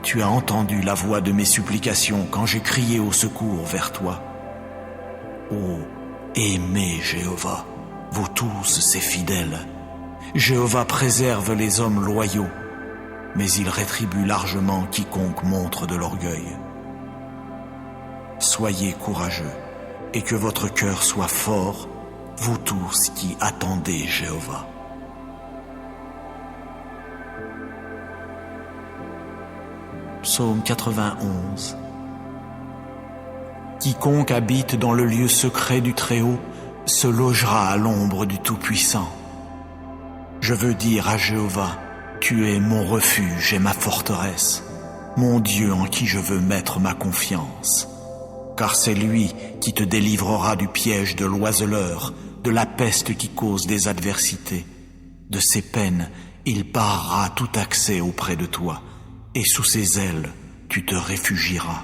tu as entendu la voix de mes supplications quand j'ai crié au secours vers toi. Oh, aimez Jéhovah, vous tous ses fidèles. Jéhovah préserve les hommes loyaux, mais il rétribue largement quiconque montre de l'orgueil. Soyez courageux, et que votre cœur soit fort, vous tous qui attendez Jéhovah. Psaume 91. Quiconque habite dans le lieu secret du Très-Haut se logera à l'ombre du Tout-Puissant. Je veux dire à Jéhovah, tu es mon refuge et ma forteresse, mon Dieu en qui je veux mettre ma confiance. Car c'est lui qui te délivrera du piège de l'oiseleur, de la peste qui cause des adversités. De ses peines, il barrera tout accès auprès de toi, et sous ses ailes, tu te réfugieras.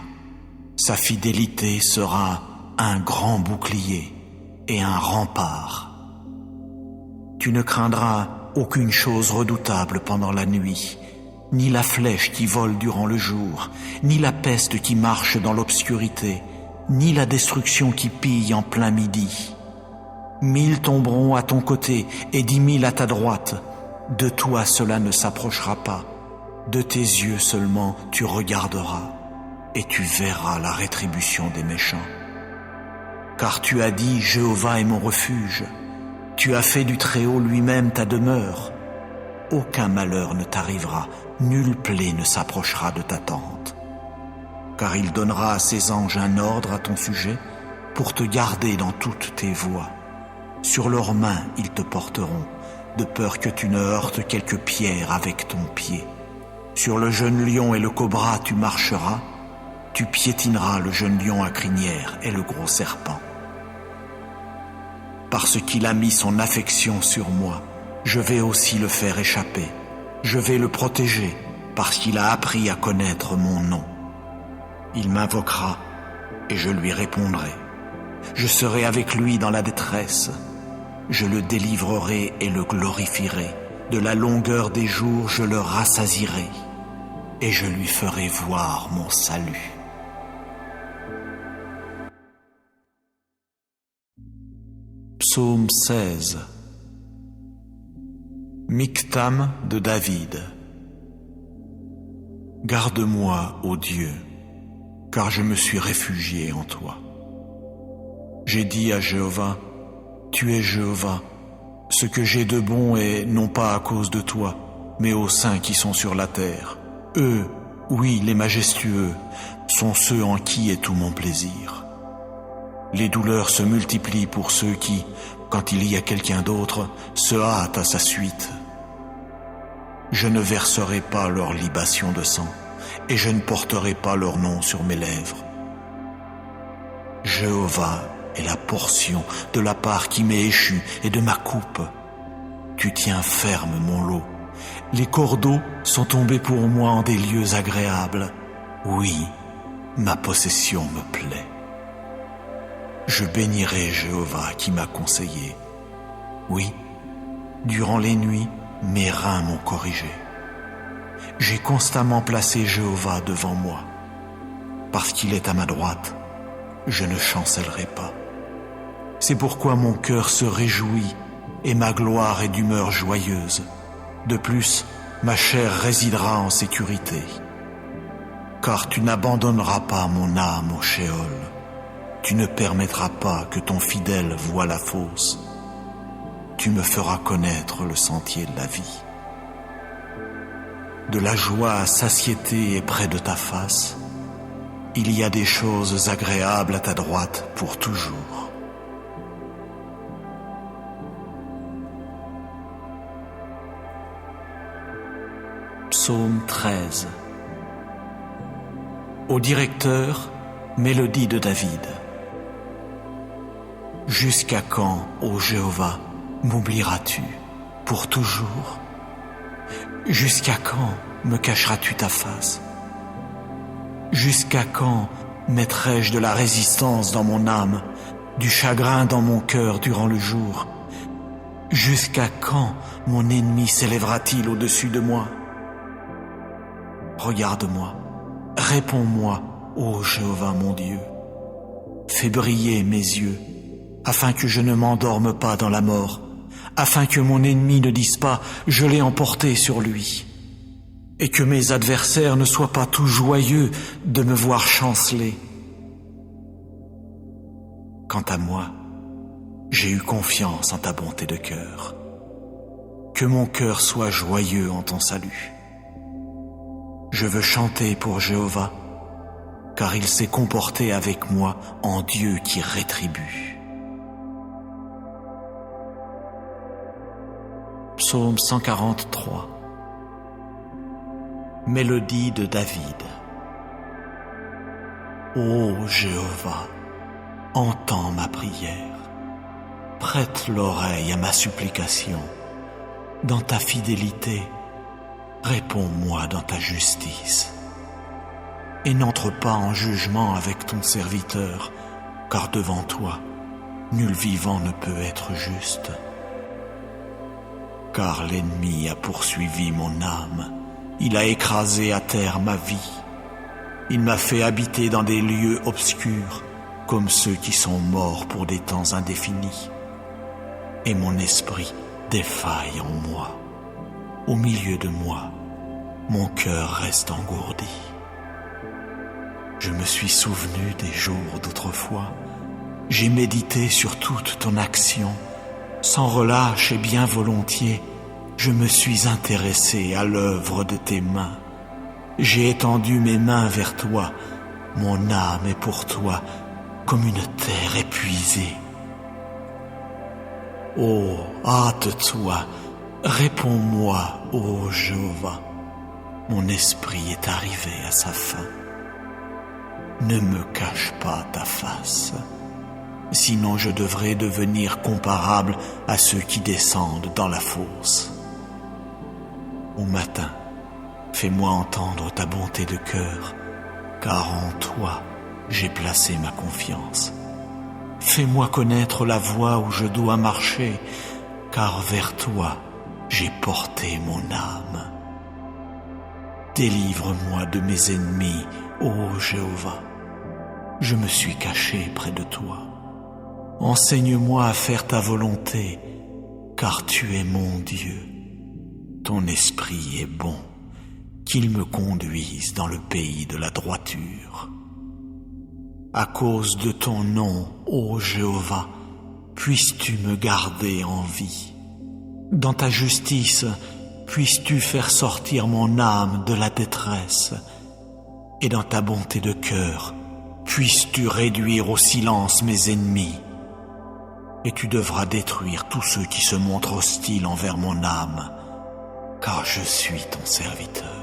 Sa fidélité sera un grand bouclier et un rempart. Tu ne craindras aucune chose redoutable pendant la nuit, ni la flèche qui vole durant le jour, ni la peste qui marche dans l'obscurité, ni la destruction qui pille en plein midi. 1000 tomberont à ton côté et 10 000 à ta droite. De toi cela ne s'approchera pas. De tes yeux seulement tu regarderas et tu verras la rétribution des méchants. Car tu as dit, Jéhovah est mon refuge. Tu as fait du Très-Haut lui-même ta demeure. Aucun malheur ne t'arrivera, nulle plaie ne s'approchera de ta tente. Car il donnera à ses anges un ordre à ton sujet pour te garder dans toutes tes voies. Sur leurs mains ils te porteront, de peur que tu ne heurtes quelque pierre avec ton pied. Sur le jeune lion et le cobra tu marcheras, tu piétineras le jeune lion à crinière et le gros serpent. Parce qu'il a mis son affection sur moi, je vais aussi le faire échapper. Je vais le protéger parce qu'il a appris à connaître mon nom. Il m'invoquera et je lui répondrai. Je serai avec lui dans la détresse. Je le délivrerai et le glorifierai. De la longueur des jours, je le rassasierai et je lui ferai voir mon salut. Psaume 16. Michtam de David. Garde-moi, ô Dieu, car je me suis réfugié en toi. J'ai dit à Jéhovah, tu es Jéhovah. Ce que j'ai de bon est non pas à cause de toi, mais aux saints qui sont sur la terre. Eux, oui, les majestueux, sont ceux en qui est tout mon plaisir. Les douleurs se multiplient pour ceux qui, quand il y a quelqu'un d'autre, se hâtent à sa suite. Je ne verserai pas leur libation de sang, et je ne porterai pas leur nom sur mes lèvres. Jéhovah est la portion de la part qui m'est échue et de ma coupe. Tu tiens ferme mon lot. Les cordeaux sont tombés pour moi en des lieux agréables. Oui, ma possession me plaît. Je bénirai Jéhovah qui m'a conseillé. Oui, durant les nuits, mes reins m'ont corrigé. J'ai constamment placé Jéhovah devant moi. Parce qu'il est à ma droite, je ne chancellerai pas. C'est pourquoi mon cœur se réjouit et ma gloire est d'humeur joyeuse. De plus, ma chair résidera en sécurité. Car tu n'abandonneras pas mon âme au Sheol. Tu ne permettras pas que ton fidèle voie la fosse. Tu me feras connaître le sentier de la vie. De la joie à satiété est près de ta face. Il y a des choses agréables à ta droite pour toujours. Psaume 13. Au directeur, mélodie de David. Jusqu'à quand, ô Jéhovah, m'oublieras-tu pour toujours? Jusqu'à quand me cacheras-tu ta face? Jusqu'à quand mettrai-je de la résistance dans mon âme, du chagrin dans mon cœur durant le jour? Jusqu'à quand mon ennemi s'élèvera-t-il au-dessus de moi? Regarde-moi, réponds-moi, ô Jéhovah mon Dieu. Fais briller mes yeux, afin que je ne m'endorme pas dans la mort, afin que mon ennemi ne dise pas « je l'ai emporté sur lui », et que mes adversaires ne soient pas tout joyeux de me voir chanceler. Quant à moi, j'ai eu confiance en ta bonté de cœur. Que mon cœur soit joyeux en ton salut. Je veux chanter pour Jéhovah, car il s'est comporté avec moi en Dieu qui rétribue. Psaume 143. Mélodie de David. Ô Jéhovah, entends ma prière, prête l'oreille à ma supplication. Dans ta fidélité, réponds-moi dans ta justice. Et n'entre pas en jugement avec ton serviteur, car devant toi, nul vivant ne peut être juste. Car l'ennemi a poursuivi mon âme, il a écrasé à terre ma vie. Il m'a fait habiter dans des lieux obscurs, comme ceux qui sont morts pour des temps indéfinis. Et mon esprit défaille en moi. Au milieu de moi, mon cœur reste engourdi. Je me suis souvenu des jours d'autrefois. J'ai médité sur toute ton action. Sans relâche et bien volontiers, je me suis intéressé à l'œuvre de tes mains. J'ai étendu mes mains vers toi. Mon âme est pour toi comme une terre épuisée. Oh, hâte-toi, réponds-moi, ô Jéhovah. Mon esprit est arrivé à sa fin. Ne me cache pas ta face, sinon je devrais devenir comparable à ceux qui descendent dans la fosse. Au matin, fais-moi entendre ta bonté de cœur, car en toi j'ai placé ma confiance. Fais-moi connaître la voie où je dois marcher, car vers toi j'ai porté mon âme. Délivre-moi de mes ennemis, ô Jéhovah. Je me suis caché près de toi. Enseigne-moi à faire ta volonté, car tu es mon Dieu. Ton esprit est bon, qu'il me conduise dans le pays de la droiture. À cause de ton nom, ô Jéhovah, puisses-tu me garder en vie. Dans ta justice, puisses-tu faire sortir mon âme de la détresse. Et dans ta bonté de cœur, puisses-tu réduire au silence mes ennemis. Et tu devras détruire tous ceux qui se montrent hostiles envers mon âme, car je suis ton serviteur.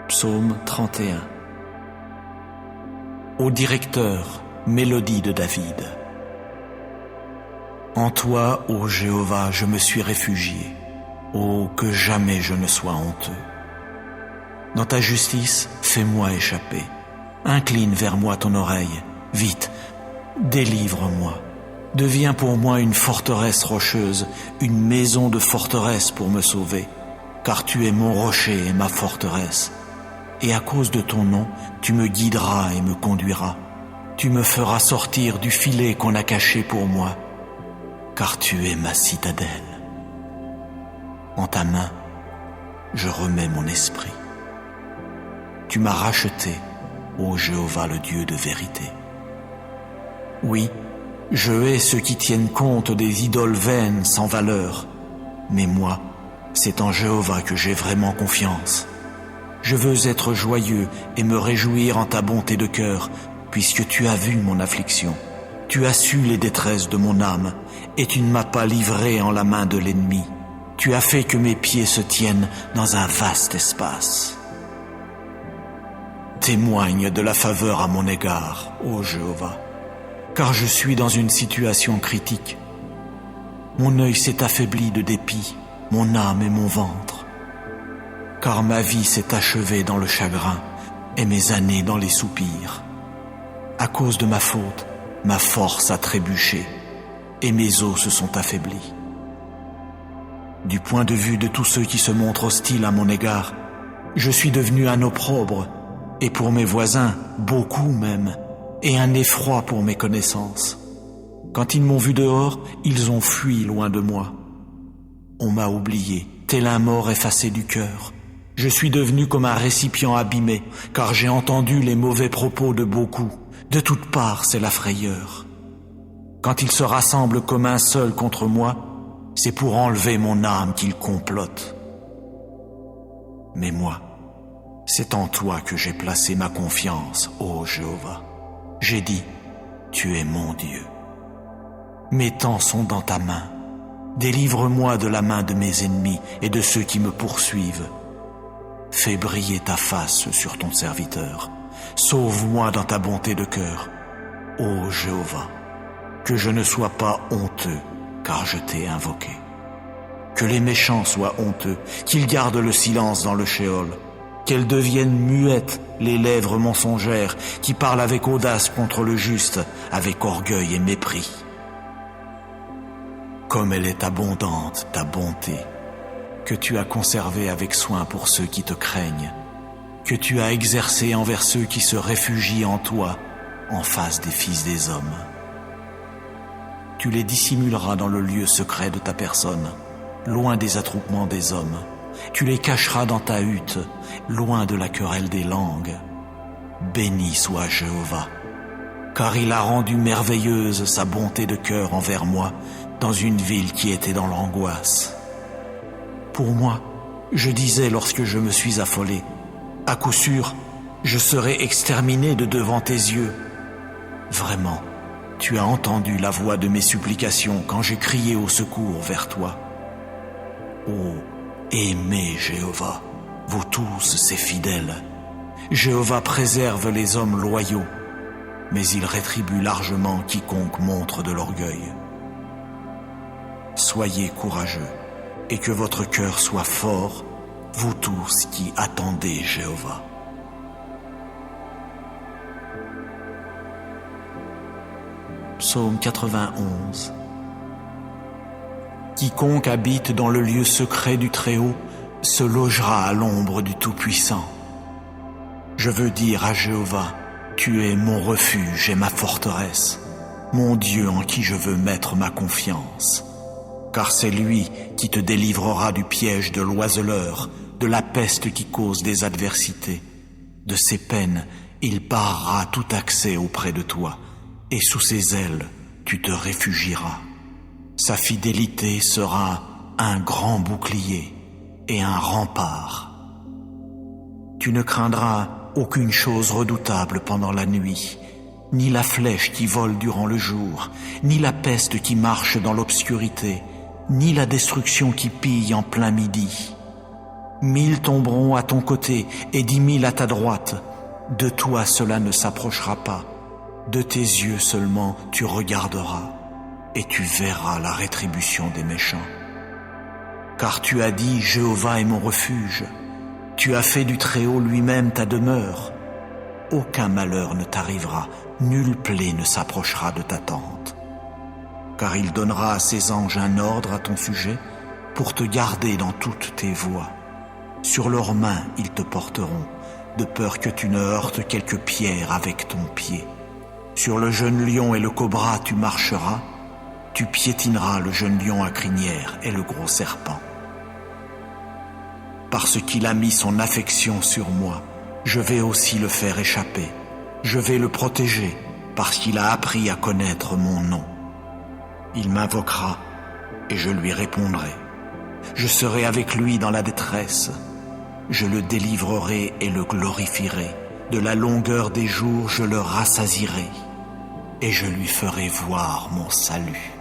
Psaume 31. Au directeur, mélodie de David. En toi, ô Jéhovah, je me suis réfugié. Oh, que jamais je ne sois honteux. Dans ta justice, fais-moi échapper. Incline vers moi ton oreille. Vite, délivre-moi. Deviens pour moi une forteresse rocheuse, une maison de forteresse pour me sauver. Car tu es mon rocher et ma forteresse. Et à cause de ton nom, tu me guideras et me conduiras. Tu me feras sortir du filet qu'on a caché pour moi, car tu es ma citadelle. En ta main, je remets mon esprit. Tu m'as racheté, ô Jéhovah le Dieu de vérité. Oui, je hais ceux qui tiennent compte des idoles vaines sans valeur, mais moi, c'est en Jéhovah que j'ai vraiment confiance. Je veux être joyeux et me réjouir en ta bonté de cœur, puisque tu as vu mon affliction. Tu as su les détresses de mon âme, et tu ne m'as pas livré en la main de l'ennemi. Tu as fait que mes pieds se tiennent dans un vaste espace. Témoigne de la faveur à mon égard, ô Jéhovah, car je suis dans une situation critique. Mon œil s'est affaibli de dépit, mon âme et mon ventre. Car ma vie s'est achevée dans le chagrin et mes années dans les soupirs. À cause de ma faute, ma force a trébuché et mes os se sont affaiblis. Du point de vue de tous ceux qui se montrent hostiles à mon égard, je suis devenu un opprobre, et pour mes voisins, beaucoup même, et un effroi pour mes connaissances. Quand ils m'ont vu dehors, ils ont fui loin de moi. On m'a oublié, tel un mort effacé du cœur. Je suis devenu comme un récipient abîmé, car j'ai entendu les mauvais propos de beaucoup. De toutes parts, c'est la frayeur. Quand ils se rassemblent comme un seul contre moi, c'est pour enlever mon âme qu'ils complotent. Mais moi, c'est en toi que j'ai placé ma confiance, ô Jéhovah. J'ai dit, tu es mon Dieu. Mes temps sont dans ta main. Délivre-moi de la main de mes ennemis et de ceux qui me poursuivent. Fais briller ta face sur ton serviteur. Sauve-moi dans ta bonté de cœur, ô Jéhovah. Que je ne sois pas honteux, car je t'ai invoqué. Que les méchants soient honteux, qu'ils gardent le silence dans le shéol. Qu'elles deviennent muettes les lèvres mensongères qui parlent avec audace contre le juste, avec orgueil et mépris. Comme elle est abondante, ta bonté, que tu as conservé avec soin pour ceux qui te craignent, que tu as exercé envers ceux qui se réfugient en toi, en face des fils des hommes. Tu les dissimuleras dans le lieu secret de ta personne, loin des attroupements des hommes. Tu les cacheras dans ta hutte, loin de la querelle des langues. Béni soit Jéhovah, car il a rendu merveilleuse sa bonté de cœur envers moi dans une ville qui était dans l'angoisse. Pour moi, je disais lorsque je me suis affolé, à coup sûr, je serai exterminé de devant tes yeux. Vraiment, tu as entendu la voix de mes supplications quand j'ai crié au secours vers toi. Oh, aimez Jéhovah, vous tous ses fidèles. Jéhovah préserve les hommes loyaux, mais il rétribue largement quiconque montre de l'orgueil. Soyez courageux, et que votre cœur soit fort, vous tous qui attendez Jéhovah. Psaume 91. Quiconque habite dans le lieu secret du Très-Haut se logera à l'ombre du Tout-Puissant. Je veux dire à Jéhovah, tu es mon refuge et ma forteresse, mon Dieu en qui je veux mettre ma confiance. Car c'est lui qui te délivrera du piège de l'oiseleur, de la peste qui cause des adversités, De ses peines, il barrera tout accès auprès de toi, et sous ses ailes, tu te réfugieras. Sa fidélité sera un grand bouclier et un rempart. Tu ne craindras aucune chose redoutable pendant la nuit, ni la flèche qui vole durant le jour, ni la peste qui marche dans l'obscurité, ni la destruction qui pille en plein midi. 1000 tomberont à ton côté et 10 000 à ta droite. De toi cela ne s'approchera pas. De tes yeux seulement tu regarderas et tu verras la rétribution des méchants. Car tu as dit, Jéhovah est mon refuge. Tu as fait du Très-Haut lui-même ta demeure. Aucun malheur ne t'arrivera, nulle plaie ne s'approchera de ta tente. Car il donnera à ses anges un ordre à ton sujet pour te garder dans toutes tes voies. Sur leurs mains ils te porteront, de peur que tu ne heurtes quelque pierre avec ton pied. Sur le jeune lion et le cobra tu marcheras, tu piétineras le jeune lion à crinière et le gros serpent. Parce qu'il a mis son affection sur moi, je vais aussi le faire échapper. Je vais le protéger, parce qu'il a appris à connaître mon nom. Il m'invoquera, et je lui répondrai. Je serai avec lui dans la détresse. Je le délivrerai et le glorifierai. De la longueur des jours, je le rassasierai, et je lui ferai voir mon salut.